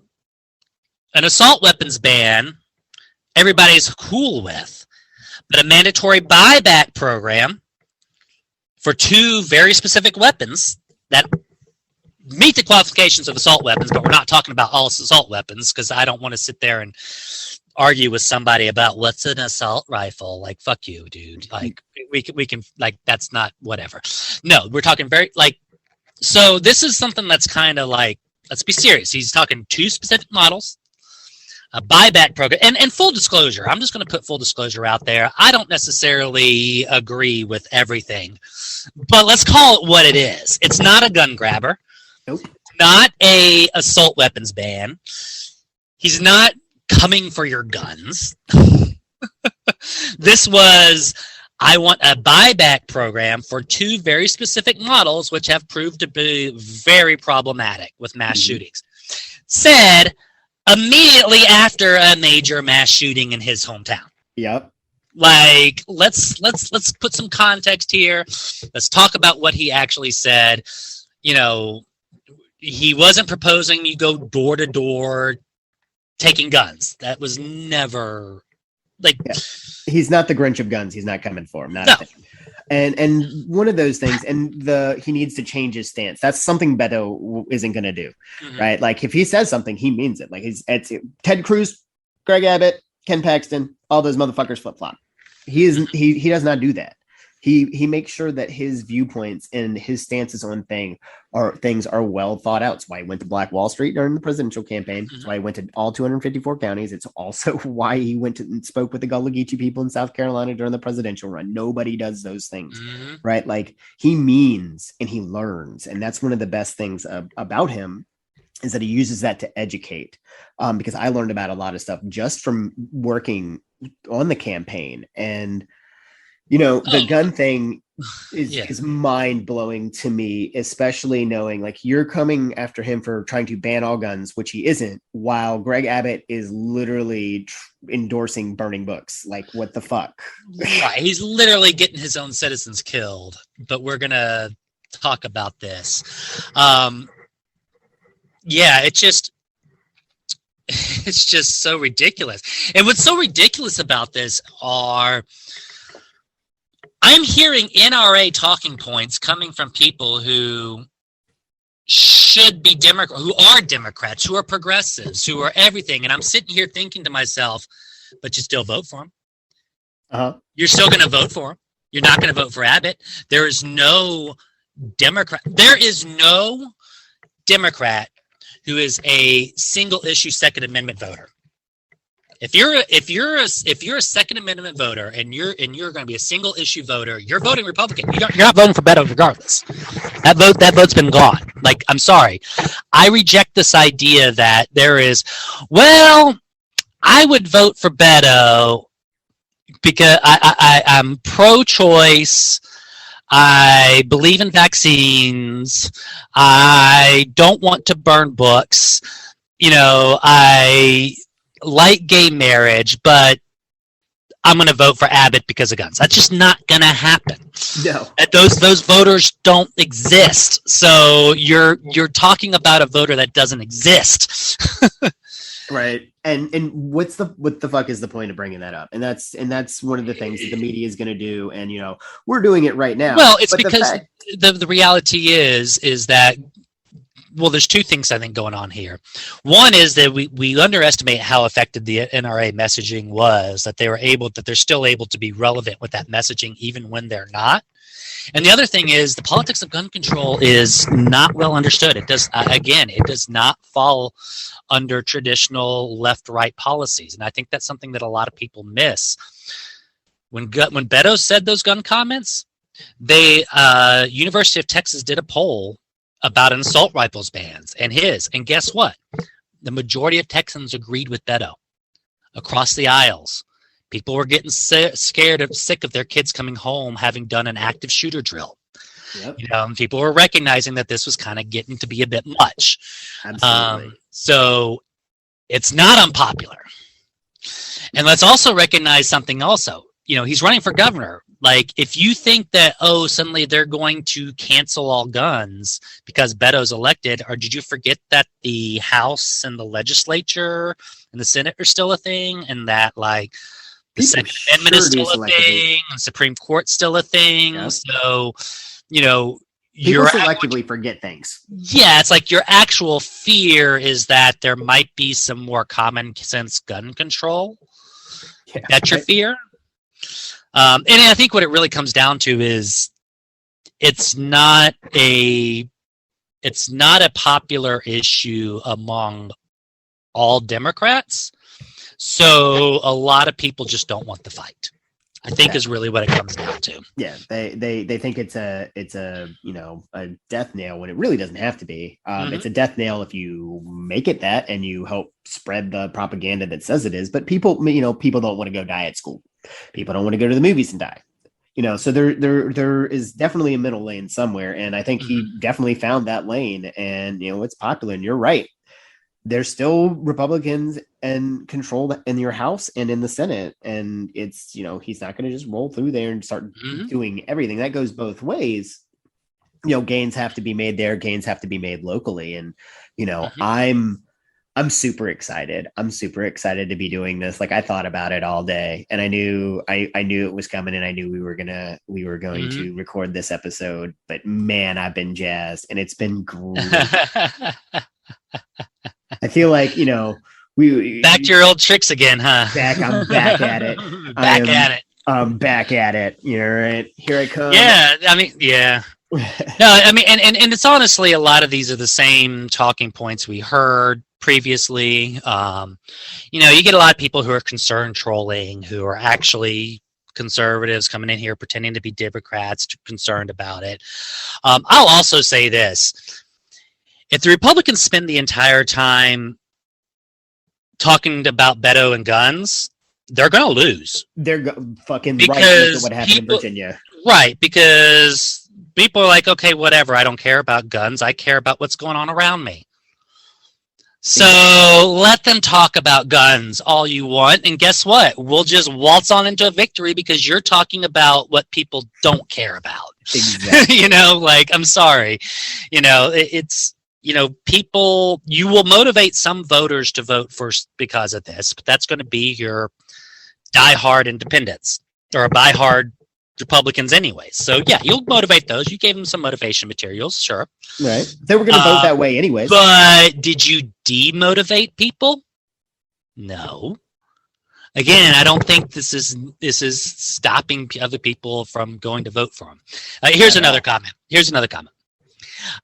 an assault weapons ban, everybody's cool with, but a mandatory buyback program for 2 very specific weapons that meet the qualifications of assault weapons, but we're not talking about all assault weapons, because I don't want to sit there and argue with somebody about what's an assault rifle. Like, fuck you, dude. Like, we can like, that's not whatever. No, we're talking very like, so this is something that's kind of like, let's be serious. He's talking 2 specific models, a buyback program, and full disclosure. I'm just going to put full disclosure out there. I don't necessarily agree with everything, but let's call it what it is. It's not a gun grabber. Nope. Not a assault weapons ban. He's not coming for your guns. This was, I want a buyback program for 2 very specific models, which have proved to be very problematic with mass shootings. Said immediately after a major mass shooting in his hometown. Yep. Like, let's put some context here. Let's talk about what he actually said. You know, he wasn't proposing you go door to door taking guns. That was never like. Yeah. He's not the Grinch of guns. He's not coming for him. Not no. And one of those things, and he needs to change his stance. That's something Beto isn't going to do, right? Like, if he says something, he means it. Like, it's Ted Cruz, Greg Abbott, Ken Paxton, all those motherfuckers flip flop. He does not do that. He makes sure that his viewpoints and his stances on things are well thought out. It's why he went to Black Wall Street during the presidential campaign. It's why he went to all 254 counties. It's also why he went to and spoke with the Gullah Geechee people in South Carolina during the presidential run. Nobody does those things, right? Like, he means and he learns, and that's one of the best things about him, is that he uses that to educate. Because I learned about a lot of stuff just from working on the campaign. And you know, the gun thing is mind blowing to me, especially knowing, like, you're coming after him for trying to ban all guns, which he isn't, while Greg Abbott is literally endorsing burning books. Like, what the fuck? Right. He's literally getting his own citizens killed, but we're going to talk about this. It's just so ridiculous. And what's so ridiculous about this are, I'm hearing NRA talking points coming from people who should be who are Democrats, who are progressives, who are everything. And I'm sitting here thinking to myself, but you still vote for him. You're still going to vote for him. You're not going to vote for Abbott. There is no Democrat who is a single issue Second Amendment voter. If you're a Second Amendment voter and you're going to be a single issue voter, you're voting Republican. You're not voting for Beto regardless. That vote's been gone. Like, I'm sorry, I reject this idea that there is. Well, I would vote for Beto because I'm pro-choice. I believe in vaccines. I don't want to burn books. You know, I like gay marriage, but I'm going to vote for Abbott because of guns. That's just not going to happen. No. Those voters don't exist. So you're talking about a voter that doesn't exist. Right. And what the fuck is the point of bringing that up? And that's one of the things that the media is going to do. And, you know, we're doing it right now. Well, it's because the reality is that, well, there's 2 things I think going on here. One is that we underestimate how effective the NRA messaging was, that they're still able to be relevant with that messaging even when they're not. And the other thing is the politics of gun control is not well understood. It does not fall under traditional left-right policies. And I think that's something that a lot of people miss. when Beto said those gun comments, they University of Texas did a poll about assault rifles bans and guess what? The majority of Texans agreed with Beto across the aisles. People were getting sick of their kids coming home having done an active shooter drill. Yep. People were recognizing that this was kind of getting to be a bit much. Absolutely. So it's not unpopular. And let's also recognize something also. He's running for governor. Like, if you think that, suddenly they're going to cancel all guns because Beto's elected, or did you forget that the House and the legislature and the Senate are still a thing, and that, like, the Second Amendment is still a thing, and Supreme Court's still a thing? Yep. So, people selectively forget things. Yeah, it's like your actual fear is that there might be some more common sense gun control. Yeah, that's your fear. And I think what it really comes down to is it's not a popular issue among all Democrats. So a lot of people just don't want the fight, I think, is really what it comes down to. Yeah, they think it's a a death nail when it really doesn't have to be. It's a death nail if you make it that and you help spread the propaganda that says it is. But people don't want to go die at school. People don't want to go to the movies and die. So there is definitely a middle lane somewhere, and I think he definitely found that lane. And it's popular. And you're right. There's still Republicans and control in your House and in the Senate. And it's, he's not going to just roll through there and start doing everything. That goes both ways. Gains have to be made there. Gains have to be made locally. And, I'm super excited. I'm super excited to be doing this. Like, I thought about it all day, and I knew it was coming, and I knew we were going to record this episode, but man, I've been jazzed, and it's been great. I feel like, we back to your old tricks again, huh? I'm back at it. I'm back at it. Right? Here I come. Yeah. I mean, yeah. No, I mean, and it's honestly, a lot of these are the same talking points we heard previously. You get a lot of people who are concerned trolling, who are actually conservatives coming in here pretending to be Democrats, concerned about it. I'll also say this. If the Republicans spend the entire time talking about Beto and guns, they're going to lose. They're fucking right. Look at what happened in Virginia. Right, because people are like, okay, whatever. I don't care about guns. I care about what's going on around me. So let them talk about guns all you want. And guess what? We'll just waltz on into a victory because you're talking about what people don't care about. Exactly. I'm sorry. It's, people, you will motivate some voters to vote first because of this, but that's going to be your diehard independents or diehard Republicans anyways. So yeah, you'll motivate those. You gave them some motivation materials, sure. Right. They were going to vote that way anyways. But did you demotivate people? No. Again, I don't think this is stopping other people from going to vote for him. Here's another comment.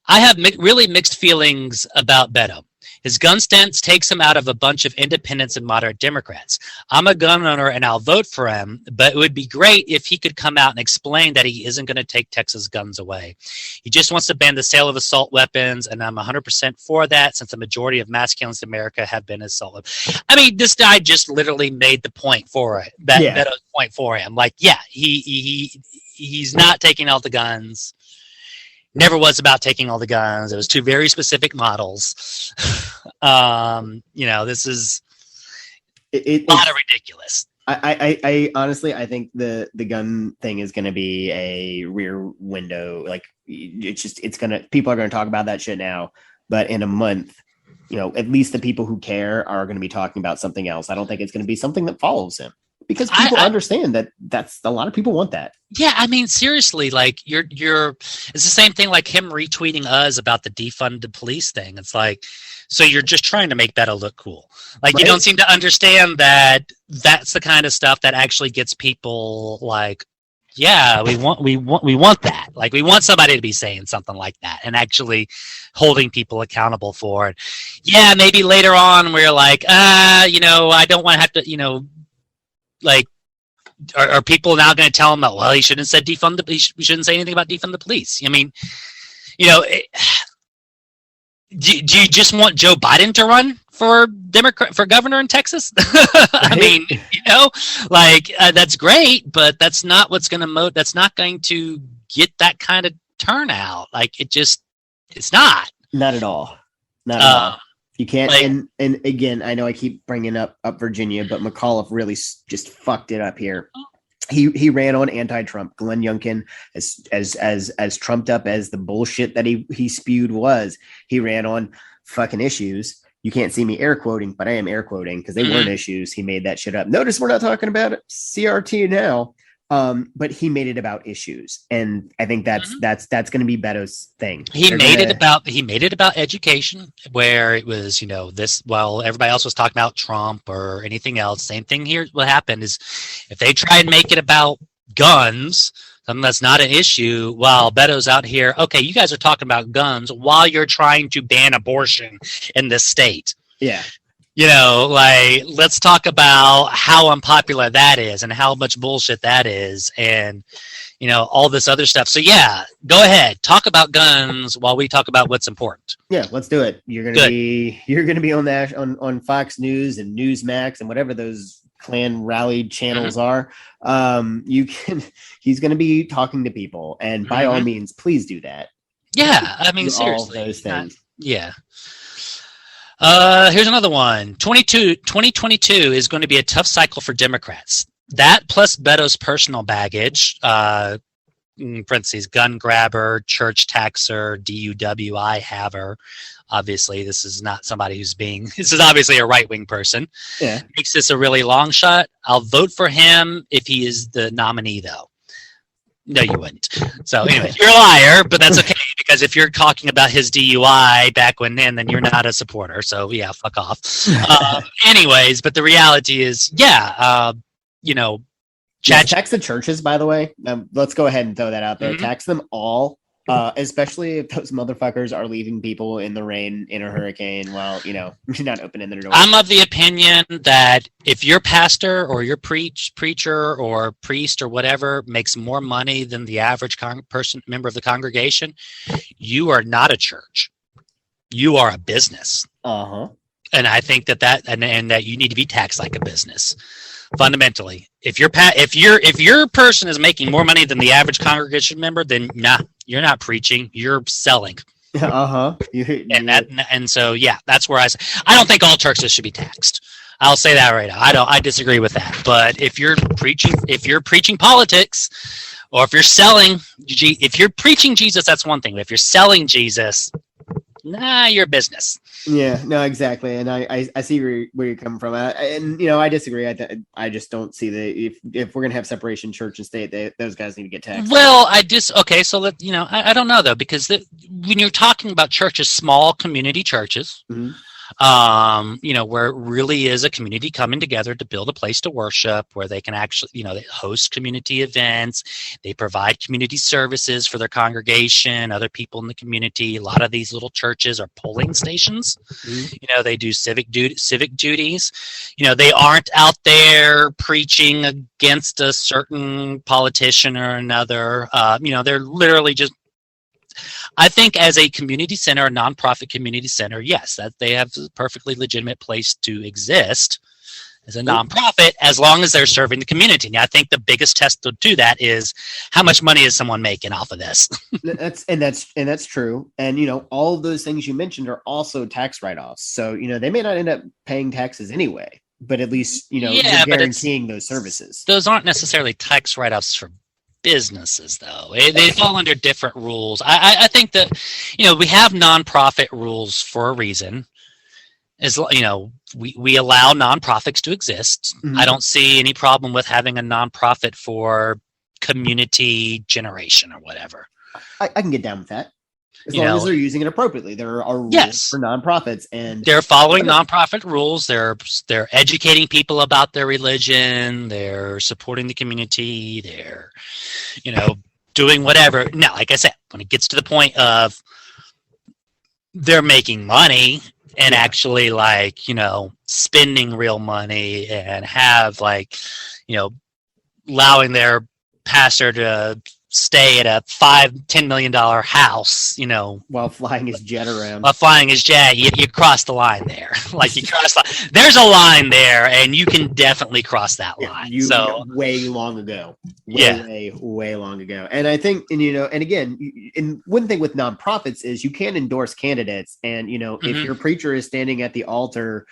I have really mixed feelings about Beto. His gun stance takes him out of a bunch of independents and moderate Democrats. I'm a gun owner and I'll vote for him, but it would be great if he could come out and explain that he isn't going to take Texas guns away. He just wants to ban the sale of assault weapons, and I'm 100% for that since the majority of mass killings in America have been assault. I mean, this guy just literally made the point for it. Beto's point for him. Like, yeah, he's not taking out the guns. Never was about taking all the guns. It was two very specific models. This is a lot of ridiculous. I honestly, I think the gun thing is going to be a rear window. Like, people are going to talk about that shit now, but in a month, at least the people who care are going to be talking about something else. I don't think it's going to be something that follows him. Because people understand that's a lot of people want that. Yeah, I mean, seriously, like it's the same thing like him retweeting us about the Defund Police thing. It's like, so you're just trying to make Beto look cool. Like, right? You don't seem to understand that that's the kind of stuff that actually gets people like, yeah, we want that. Like, we want somebody to be saying something like that and actually holding people accountable for it. Yeah, maybe later on we're like, I don't want to have to, like, are people now going to tell him that, well, he shouldn't have said defund the police? We shouldn't say anything about defund the police. I mean, you know, do you just want Joe Biden to run for governor in Texas? I mean, you know, like that's great, but that's not what's going to that's not going to get that kind of turnout. Like it's not at all. Not at all. You can't, like, and again, I know I keep bringing up Virginia, but McAuliffe really just fucked it up here. He ran on anti-Trump. Glenn Youngkin, as trumped up as the bullshit that he spewed was, he ran on fucking issues. You can't see me air quoting, but I am air quoting because they weren't issues. He made that shit up. Notice we're not talking about CRT now. But he made it about issues, and I think that's going to be Beto's thing. He made it about education, where it was, you know, this, while everybody else was talking about Trump or anything else. Same thing here. What happened is, if they try and make it about guns, something that's not an issue, while Beto's out here, okay, you guys are talking about guns while you're trying to ban abortion in this state. Yeah. You know, like, let's talk about how unpopular that is and how much bullshit that is, and, you know, all this other stuff. So yeah, go ahead, talk about guns while we talk about what's important. Yeah, let's do it. You're gonna be on that on Fox News and Newsmax and whatever those Klan rallied channels are. He's gonna be talking to people, and by all means, please do that. Yeah, I mean, seriously, all those things. Yeah. Here's another one. 2022 is going to be a tough cycle for Democrats. That plus Beto's personal baggage, in parentheses, gun grabber, church taxer, DUWI haver. Obviously, this is not somebody this is obviously a right-wing person. Yeah. Makes this a really long shot. I'll vote for him if he is the nominee, though. No, you wouldn't. So anyway, you're a liar, but that's okay, because if you're talking about his DUI back then you're not a supporter. So yeah, fuck off. Anyways, but the reality is, you know, tax the churches, by the way. Let's go ahead and throw that out there. Tax them all. Especially if those motherfuckers are leaving people in the rain in a hurricane while, you know, you're not opening their door. I'm of the opinion that if your pastor or your preacher or priest or whatever makes more money than the average member of the congregation, you are not a church. You are a business. Uh-huh. And I think that that you need to be taxed like a business. Fundamentally, if your person is making more money than the average congregation member, then nah, you're not preaching, you're selling. And so yeah, that's where I don't think all churches should be taxed. I'll say that right now. I disagree with that. But if you're preaching politics, or if you're preaching Jesus, that's one thing. But if you're selling Jesus, nah, you're a business. Yeah, no, exactly, and I see where you're coming from, and you know, I disagree. I just don't see if we're gonna have separation church and state, those guys need to get taxed. Well, so I don't know though, because when you're talking about churches, small community churches, you know, where it really is a community coming together to build a place to worship, where they can actually, you know, they host community events, they provide community services for their congregation, other people in the community. A lot of these little churches are polling stations. You know, they do civic duties. You know, they aren't out there preaching against a certain politician or another. You know, they're literally just, I think, as a community center, a nonprofit community center, yes, that they have a perfectly legitimate place to exist as a nonprofit, as long as they're serving the community. Now, I think the biggest test to that is how much money is someone making off of this. That's true. And you know, all of those things you mentioned are also tax write-offs. So you know, they may not end up paying taxes anyway, but at least you know, you're guaranteeing those services. Those aren't necessarily tax write-offs for businesses, though. They fall under different rules. I think that, you know, we have nonprofit rules for a reason. As you know, we allow nonprofits to exist. I don't see any problem with having a nonprofit for community generation or whatever. I can get down with that. As long as they're using it appropriately. There are rules for nonprofits, and they're following nonprofit rules. They're educating people about their religion. They're supporting the community. They're, you know, doing whatever. Now, like I said, when it gets to the point of they're making money and actually, like, you know, spending real money and have, like, you know, allowing their pastor to stay at a $5-10 million house, while flying his jet around. While flying his jet, you cross the line there. Like you cross. There's a line there, and you can definitely cross that line. Way long ago. Way long ago. And I think, and again, and one thing with nonprofits is you can endorse candidates, and if your preacher is standing at the altar,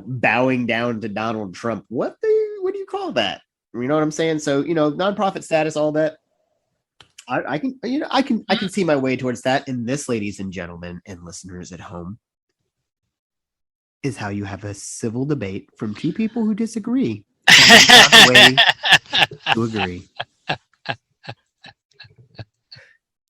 bowing down to Donald Trump, what do you call that? You know what I'm saying? So nonprofit status, all that. I can see my way towards that. And this, ladies and gentlemen, and listeners at home, is how you have a civil debate from two people who disagree. Way to agree.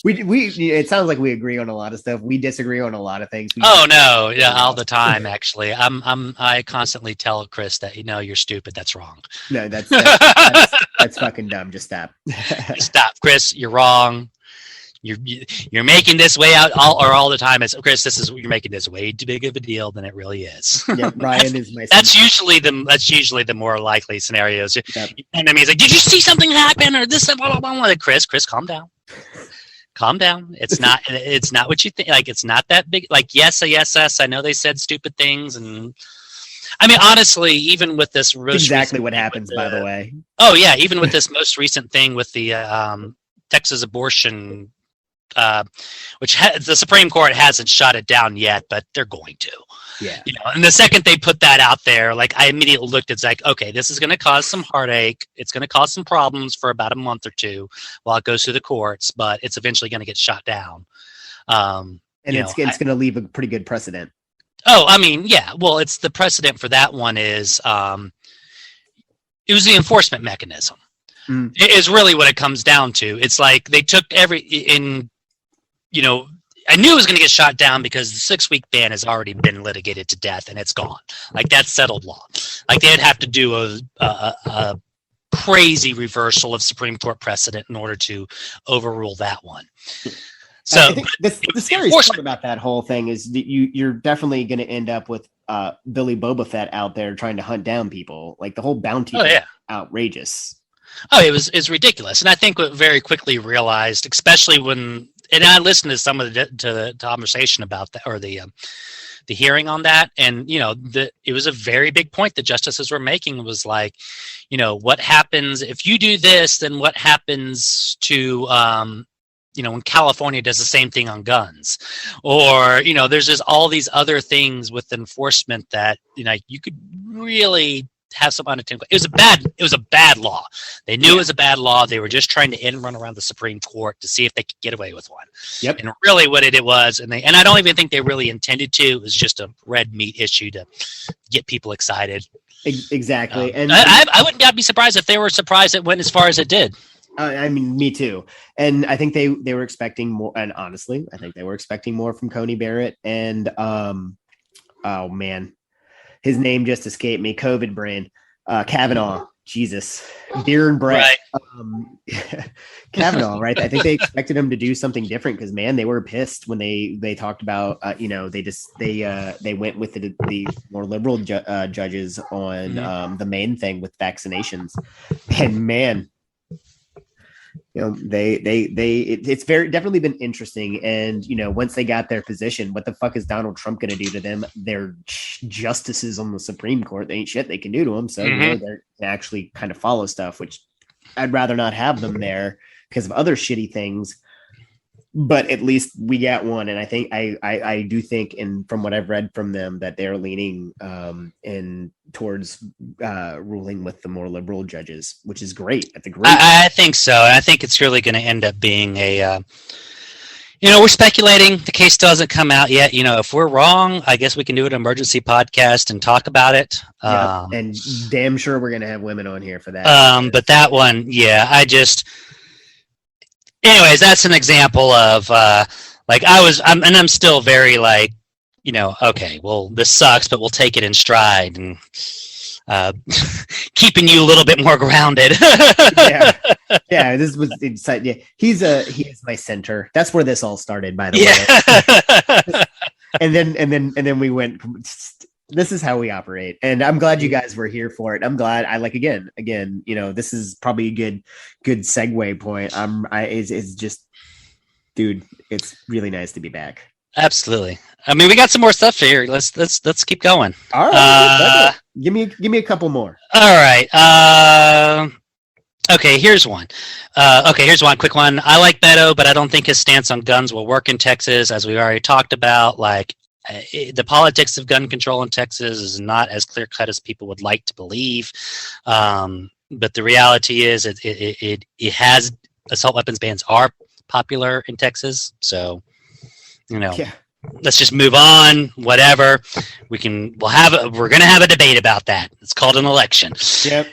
We it sounds like we agree on a lot of stuff. We disagree on a lot of things. All the time. Actually, I constantly tell Chris that you're stupid. That's wrong. No, that's fucking dumb. Just stop. Stop, Chris. You're wrong. You're making this way out all the time. It's Chris. You're making this way too big of a deal than it really is. Yeah, Ryan is my. That's usually the more likely scenarios. Yep. And I mean, it's like, did you see something happen or this? Blah, blah, blah. Like, Chris, calm down. Calm down. It's not what you think. Like, it's not that big. Like, yes. I know they said stupid things, and I mean, honestly, even with this exactly what happens, by the way. Oh yeah, even with this most recent thing with the Texas abortion, which the Supreme Court hasn't shot it down yet, but they're going to. Yeah. And the second they put that out there, like I immediately looked, it's like, okay, this is going to cause some heartache. It's going to cause some problems for about a month or two while it goes through the courts, but it's eventually going to get shot down. And it's going to leave a pretty good precedent. Oh, I mean, yeah. Well, it's the precedent for that one is it was the enforcement mechanism. It is really what it comes down to. It's like they took I knew it was going to get shot down because the 6-week ban has already been litigated to death and it's gone. Like that's settled law. Like they'd have to do a crazy reversal of Supreme Court precedent in order to overrule that one. So I think the scariest part about that whole thing is that you're definitely going to end up with Billy Boba Fett out there trying to hunt down people. Like the whole bounty thing is outrageous. Oh, it's ridiculous. And I think what very quickly realized, especially when, and I listened to some of the conversation about that, or the hearing on that, and it was a very big point the justices were making was like, what happens if you do this? Then what happens to when California does the same thing on guns, or there's just all these other things with enforcement that you could really have some unintended. It was a bad law. They knew it was a bad law. They were just trying to run around the Supreme Court to see if they could get away with one. Yep. And really what it was, and I don't even think they really intended to. It was just a red meat issue to get people excited. Exactly. And I would not be surprised if they were surprised it went as far as it did. I mean, me too. And I think they were expecting more. And honestly, I think they were expecting more from Coney Barrett. And oh man, his name just escaped me. COVID brain. Kavanaugh. Jesus, beer and bread. Right. Kavanaugh, right? I think they expected him to do something different because, man, they were pissed when they talked about, they went with the more liberal judges on the main thing with vaccinations, and man, it's definitely been interesting. And once they got their position, what the fuck is Donald Trump going to do to them? They're justices on the Supreme Court. They ain't shit they can do to them. So they actually kind of follow stuff, which I'd rather not have them there because of other shitty things. But at least we got one, and I think I do think, and from what I've read from them, that they're leaning in towards ruling with the more liberal judges, which is great. That's a great. I think so. I think it's really going to end up being a. We're speculating. The case doesn't come out yet. If we're wrong, I guess we can do an emergency podcast and talk about it. And damn sure we're going to have women on here for that. But that one, I just. Anyways, that's an example of I'm still very okay, well, this sucks, but we'll take it in stride and keeping you a little bit more grounded. Yeah. This was inside. Yeah, he is my center. That's where this all started, by the way. And then we went this is how we operate, and I'm glad you guys were here for it. I'm glad. I like again. This is probably a good segue point. It's just, dude, it's really nice to be back. Absolutely. I mean, we got some more stuff here. Let's keep going. All right. Give me a couple more. All right. Okay, here's one. Here's one quick one. I like Beto, but I don't think his stance on guns will work in Texas, as we already talked about. Like, the politics of gun control in Texas is not as clear cut as people would like to believe. But the reality is, it has assault weapons bans are popular in Texas. So, let's just move on. Whatever. We're gonna have a debate about that. It's called an election. Yep.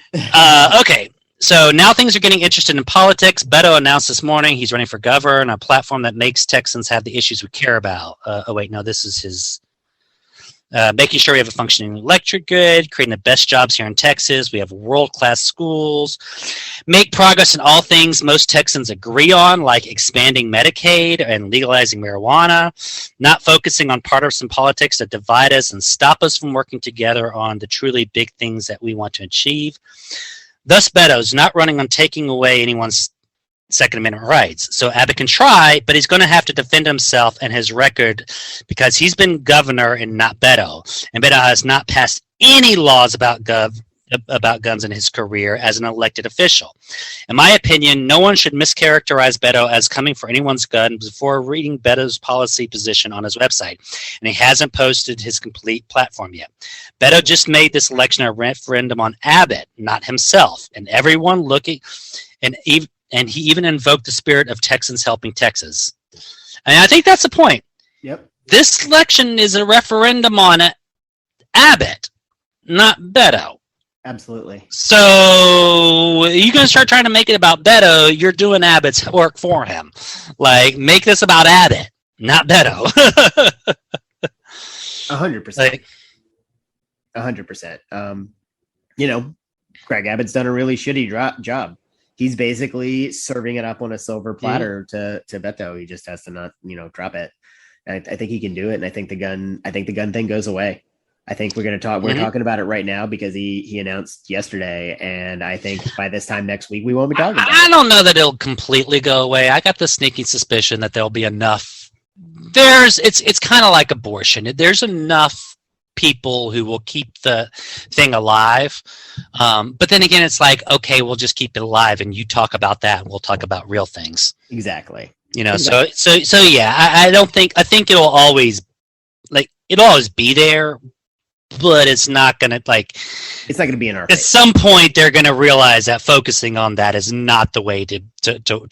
Okay. So now things are getting interested in politics. Beto announced this morning he's running for governor on a platform that makes Texans have the issues we care about. This is his making sure we have a functioning electric grid, creating the best jobs here in Texas. We have world-class schools, make progress in all things most Texans agree on, like expanding Medicaid and legalizing marijuana, not focusing on partisan politics that divide us and stop us from working together on the truly big things that we want to achieve. Thus, Beto's not running on taking away anyone's Second Amendment rights. So Abbott can try, but he's going to have to defend himself and his record because he's been governor and not Beto. And Beto has not passed any laws about guns in his career as an elected official. In my opinion, no one should mischaracterize Beto as coming for anyone's gun before reading Beto's policy position on his website, and he hasn't posted his complete platform yet. Beto just made this election a referendum on Abbott, not himself, and everyone looking, and he even invoked the spirit of Texans helping Texas. And I think that's the point. Yep. This election is a referendum on Abbott, not Beto. Absolutely. So you're going to start trying to make it about Beto, you're doing Abbott's work for him. Like, make this about Abbott, not Beto. 100%. 100%. Greg Abbott's done a really shitty job. He's basically serving it up on a silver platter to Beto. He just has to not, drop it. And I think he can do it. And I think the gun thing goes away. I think we're going to talk. We're talking about it right now because he announced yesterday, and I think by this time next week we won't be talking about it. I don't know that it'll completely go away. I got the sneaking suspicion that there'll be enough. It's kind of like abortion. There's enough people who will keep the thing alive, but then again, it's like, okay, we'll just keep it alive, and you talk about that, and we'll talk about real things. Exactly. So yeah. I think it'll always be there. But it's not going to be in our face. At some point, they're going to realize that focusing on that is not the way to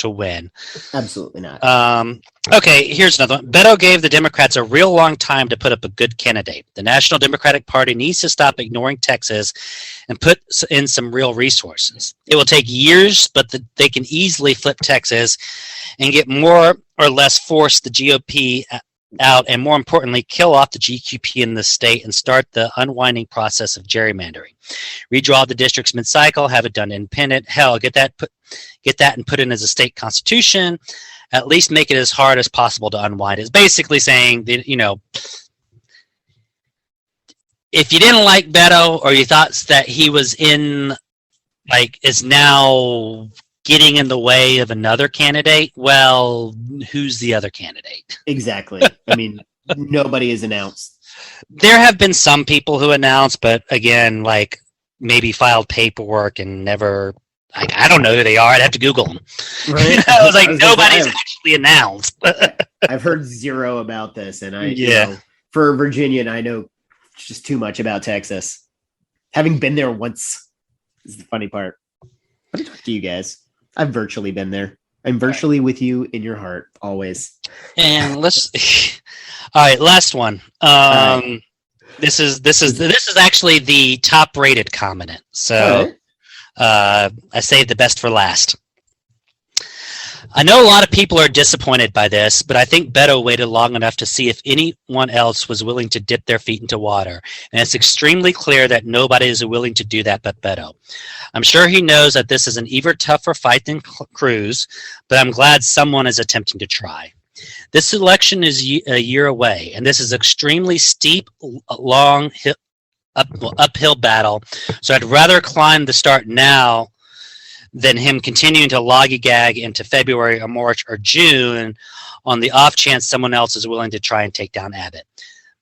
win. Absolutely not. Okay, here's another one. Beto gave the Democrats a real long time to put up a good candidate. The National Democratic Party needs to stop ignoring Texas and put in some real resources. It will take years, but they can easily flip Texas and get more or less force the GOP out, and more importantly, kill off the GQP in the state and start the unwinding process of gerrymandering. Redraw the districts mid-cycle, have it done independent. Hell, get that and put it in as a state constitution. At least make it as hard as possible to unwind. It's basically saying that, if you didn't like Beto or you thought that he was is now getting in the way of another candidate, well, who's the other candidate? Exactly. I mean, nobody is announced. There have been some people who announced, but again, maybe filed paperwork and never, I don't know who they are. I'd have to Google them. Right. Nobody's actually announced. I've heard zero about this, and for Virginia, and I know just too much about Texas. Having been there once is the funny part. Let me talk to you guys. I've virtually been there. I'm virtually with you in your heart, always. And all right, last one. This is actually the top rated comment. So I saved the best for last. I know a lot of people are disappointed by this, but I think Beto waited long enough to see if anyone else was willing to dip their feet into water. And it's extremely clear that nobody is willing to do that but Beto. I'm sure he knows that this is an even tougher fight than Cruz, but I'm glad someone is attempting to try. This election is a year away, and this is extremely steep, long uphill battle. So I'd rather climb the start now than him continuing to lollygag into February or March or June on the off chance someone else is willing to try and take down Abbott.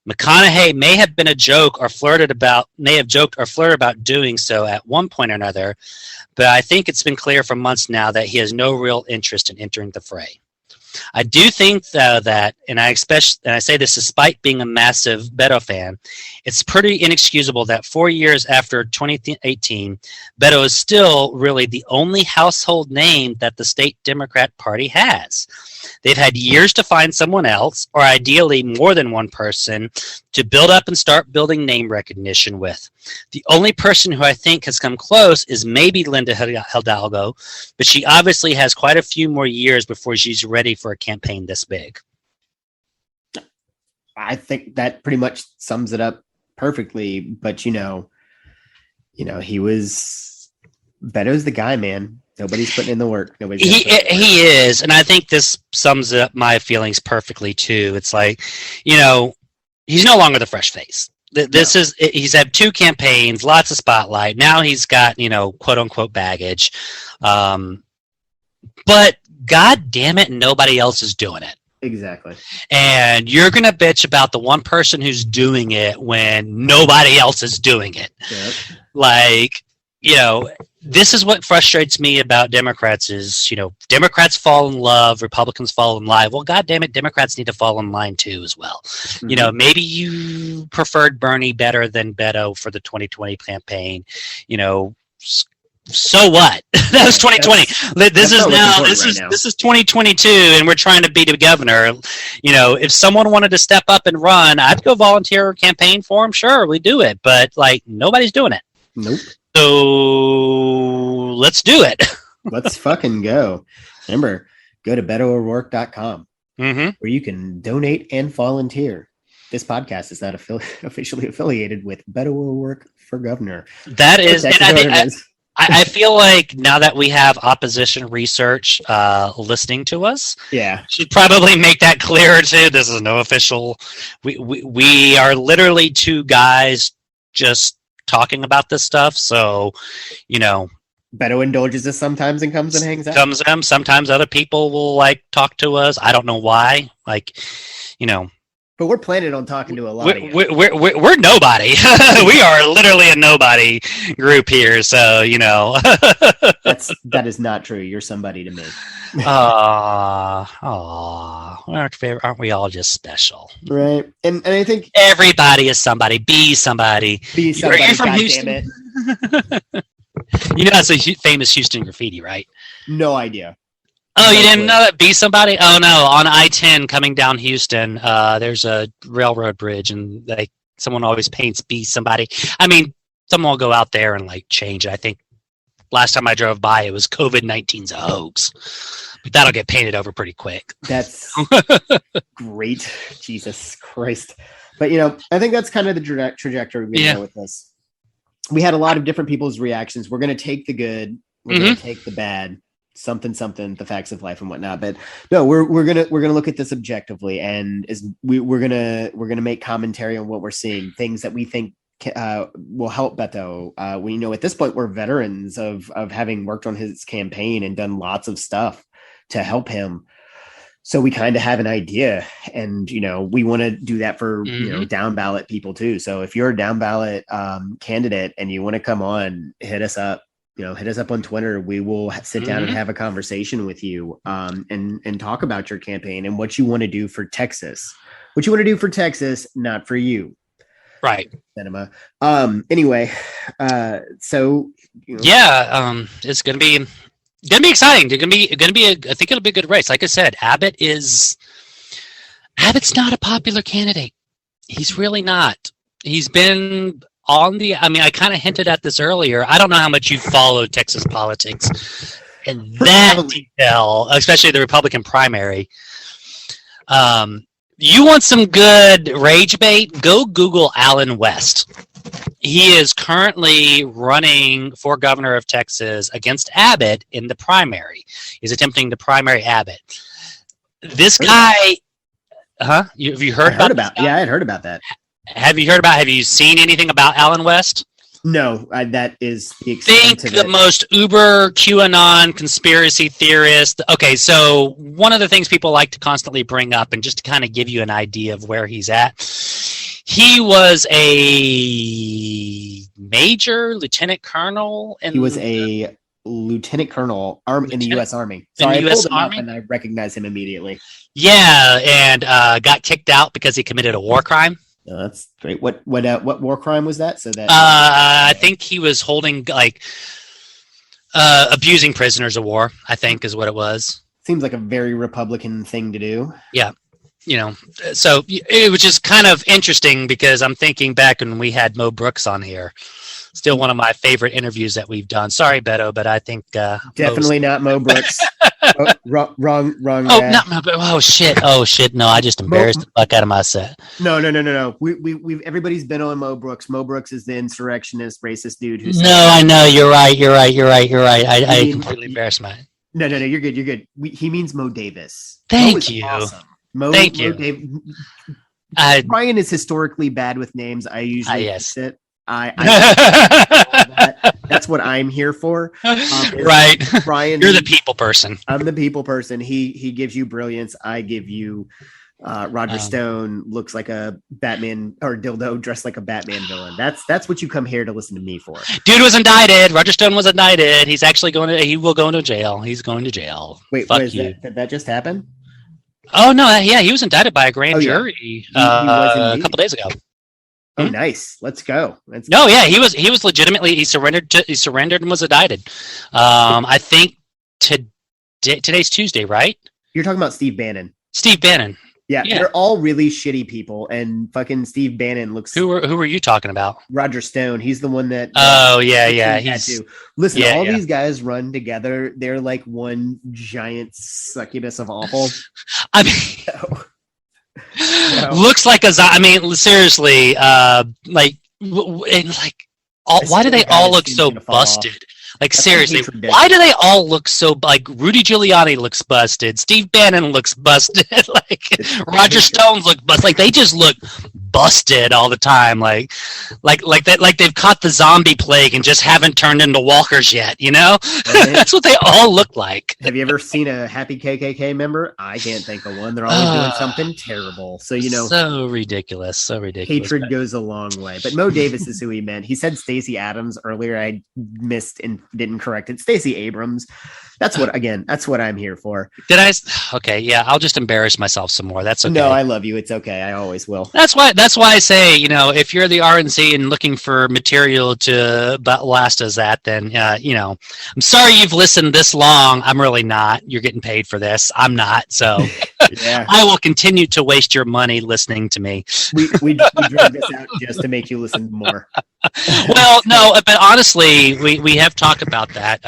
McConaughey may have been a joke or flirted about doing so at one point or another, but I think it's been clear for months now that he has no real interest in entering the fray. I do think, though, that, and I say this despite being a massive Beto fan, it's pretty inexcusable that 4 years after 2018, Beto is still really the only household name that the state Democrat Party has. They've had years to find someone else, or ideally more than one person, to build up and start building name recognition with. The only person who I think has come close is maybe Linda Hidalgo, but she obviously has quite a few more years before she's ready for a campaign this big. I think that pretty much sums it up perfectly. But Beto's the guy, man. Nobody's putting in the work. He is, and I think this sums up my feelings perfectly too. It's like, he's no longer the fresh face. He's had 2 campaigns, lots of spotlight. Now he's got, quote unquote baggage. But God damn it, nobody else is doing it. Exactly. And you're going to bitch about the one person who's doing it when nobody else is doing it. Yep. This is what frustrates me about Democrats is, Democrats fall in love, Republicans fall in line. Well, God damn it, Democrats need to fall in line too as well. Mm-hmm. Maybe you preferred Bernie better than Beto for the 2020 campaign. So what? That was 2020. This is 2022, and we're trying to beat a governor. If someone wanted to step up and run, I'd go volunteer or campaign for him. Sure, we do it, but nobody's doing it. Nope. So let's do it. Let's fucking go. Remember, go to betowork.com where you can donate and volunteer. This podcast is not officially affiliated with Beto Work for Governor. That is, and I feel like now that we have opposition research listening to us, should probably make that clearer too. This is no official. We are literally 2 guys just talking about this stuff, so Beto indulges us sometimes and comes and hangs out. Sometimes other people will talk to us. I don't know why, but we're planning on talking to a lot of you. We're nobody. We are literally a nobody group here, so that is not true. You're somebody to me. Aren't we all just special? Right. And I think everybody is somebody. Be somebody. Be somebody. You're from Houston. Damn it. That's a famous Houston graffiti, right? No idea. Oh, you didn't know that? Be somebody? Oh no! On I-10 coming down Houston, there's a railroad bridge, and someone always paints "Be somebody." I mean, someone will go out there and change it. I think last time I drove by, it was COVID-19's a hoax, but that'll get painted over pretty quick. That's great. Jesus Christ! But I think that's kind of the trajectory we go with this. We had a lot of different people's reactions. We're going to take the good. We're going to take the bad. Something, the facts of life and whatnot. But no, we're gonna look at this objectively, and we're gonna make commentary on what we're seeing, things that we think will help Beto. We know at this point we're veterans of having worked on his campaign and done lots of stuff to help him. So we kind of have an idea, and we want to do that for down ballot people too. So if you're a down ballot candidate and you want to come on, hit us up. Hit us up on Twitter. We will sit down and have a conversation with you and talk about your campaign and what you want to do for Texas. What you want to do for Texas, not for you. Right. Cinema. Anyway, so it's gonna be exciting. I think it'll be a good race. Like I said, Abbott's not a popular candidate. He's really not. He's been I kind of hinted at this earlier. I don't know how much you follow Texas politics in that detail, especially the Republican primary. You want some good rage bait? Go Google Allen West. He is currently running for governor of Texas against Abbott in the primary. He's attempting to primary Abbott. This guy, have you heard about this guy? Yeah, I had heard about that. Have you seen anything about Alan West? No, that is the extent Think of the most uber QAnon conspiracy theorist. Okay, so one of the things people like to constantly bring up, and just to kind of give you an idea of where he's at, he was a lieutenant colonel. He was a lieutenant colonel in the U.S. Army. So I pulled him up and I recognized him immediately. Yeah, and got kicked out because he committed a war crime. Oh, that's great. What war crime was that? So that I think he was holding abusing prisoners of war, I think is what it was. Seems like a very Republican thing to do. Yeah. So it was just kind of interesting because I'm thinking back when we had Mo Brooks on here. Still one of my favorite interviews that we've done. Sorry, Beto, but I think definitely not Mo Brooks. Wrong. Not Mo. Oh shit! No, I just embarrassed the fuck out of my set. No. We've everybody's been on Mo Brooks. Mo Brooks is the insurrectionist, racist dude who's. No, I know you're right. I completely embarrassed my. No. You're good. He means Mo Davis. Thank you. Awesome. Thank you. Brian is historically bad with names. I usually yes. it. That's what I'm here for. Right. Brian, you're the people person. I'm the people person. He gives you brilliance. I give you Roger Stone looks like a Batman or dildo dressed like a Batman villain. That's what you come here to listen to me for. Dude was indicted. Roger Stone was indicted. He's actually he will go into jail. He's going to jail. Wait, fuck you. Did that just happen? Oh no, yeah, he was indicted by a grand jury a couple days ago. Oh, nice. Let's go. No, yeah, he was legitimately he surrendered and was indicted. I think today's Tuesday, right? You're talking about Steve Bannon. Steve Bannon. Yeah, they're all really shitty people, and fucking Steve Bannon looks. Who are you talking about? Roger Stone. He's the one that. Oh yeah. Listen, all these guys run together. They're like one giant succubus of awful. I mean. No. Looks like I mean, seriously, why do they all look so busted? Like, seriously, why do they all look so, like, Rudy Giuliani looks busted, Steve Bannon looks busted, like, Roger Stone looks busted, like, they just look busted all the time, like they've caught the zombie plague and just haven't turned into walkers yet, you know? Right. That's what they all look like. Have you ever seen a happy KKK member? I can't think of one. They're always doing something terrible. So, you know. So ridiculous. Hatred goes a long way. But Mo Davis is who he meant. He said Stacey Adams earlier. I missed and didn't correct it. Stacey Abrams. That's what I'm here for. Did I? Okay, yeah, I'll just embarrass myself some more. That's okay. No, I love you. It's okay. I always will. That's why I say, you know, if you're the RNC and looking for material to blast us at, then, you know, I'm sorry you've listened this long. I'm really not. You're getting paid for this. I'm not. So yeah. I will continue to waste your money listening to me. We drag this out just to make you listen more. Well, no, but honestly, we have talked about that.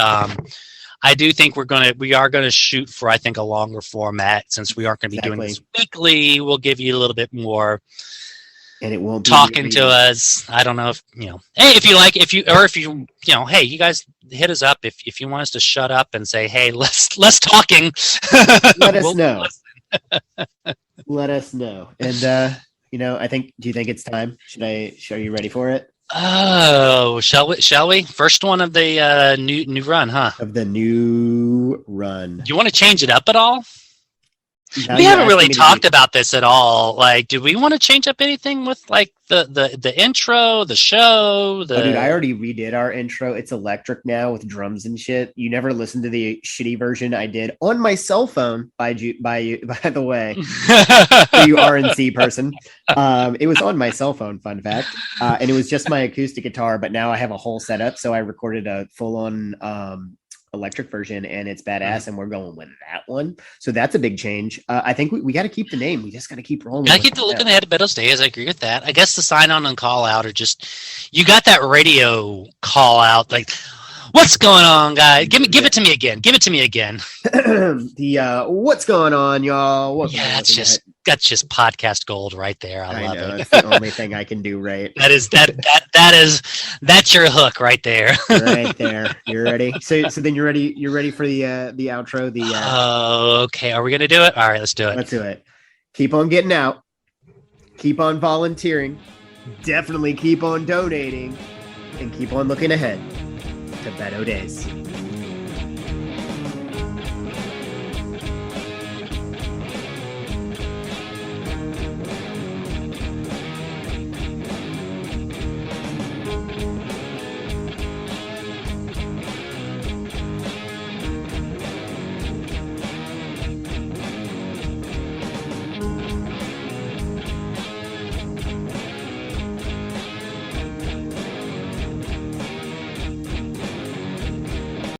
I do think we are gonna shoot for, I think, a longer format, since we aren't gonna be doing this weekly. We'll give you a little bit more, and it won't be talking to us. I don't know if, you know, hey, if you hey, you guys hit us up if you want us to shut up and say, hey, less talking. Let us know. Let us know. And you know, do you think it's time? Are you ready for it? Oh, shall we? First one of the new run, huh? Of the new run. Do you want to change it up at all? We haven't really talked about this at all. Like, do we want to change up anything with, like, the intro, the show? Oh, dude, I already redid our intro. It's electric now with drums and shit. You never listened to the shitty version I did on my cell phone. By the way, you RNC person. It was on my cell phone. Fun fact, and it was just my acoustic guitar. But now I have a whole setup, so I recorded a full-on electric version, and it's badass, and we're going with that one. So that's a big change. I think we got to keep the name. We just got to keep rolling. I keep the looking ahead of Betos Days. I agree with that. I guess the sign on and call out are just, you got that radio call out, like, what's going on, guys? Give it to me again. Give it to me again. The what's going on, y'all? That's just podcast gold right there. I love it. It's the only thing I can do right. That's your hook right there. Right there. You're ready. So then you're ready for the outro. Okay. Are we gonna do it? All right, let's do it. Let's do it. Keep on getting out. Keep on volunteering. definitely keep on donating and keep on looking ahead to Beto days.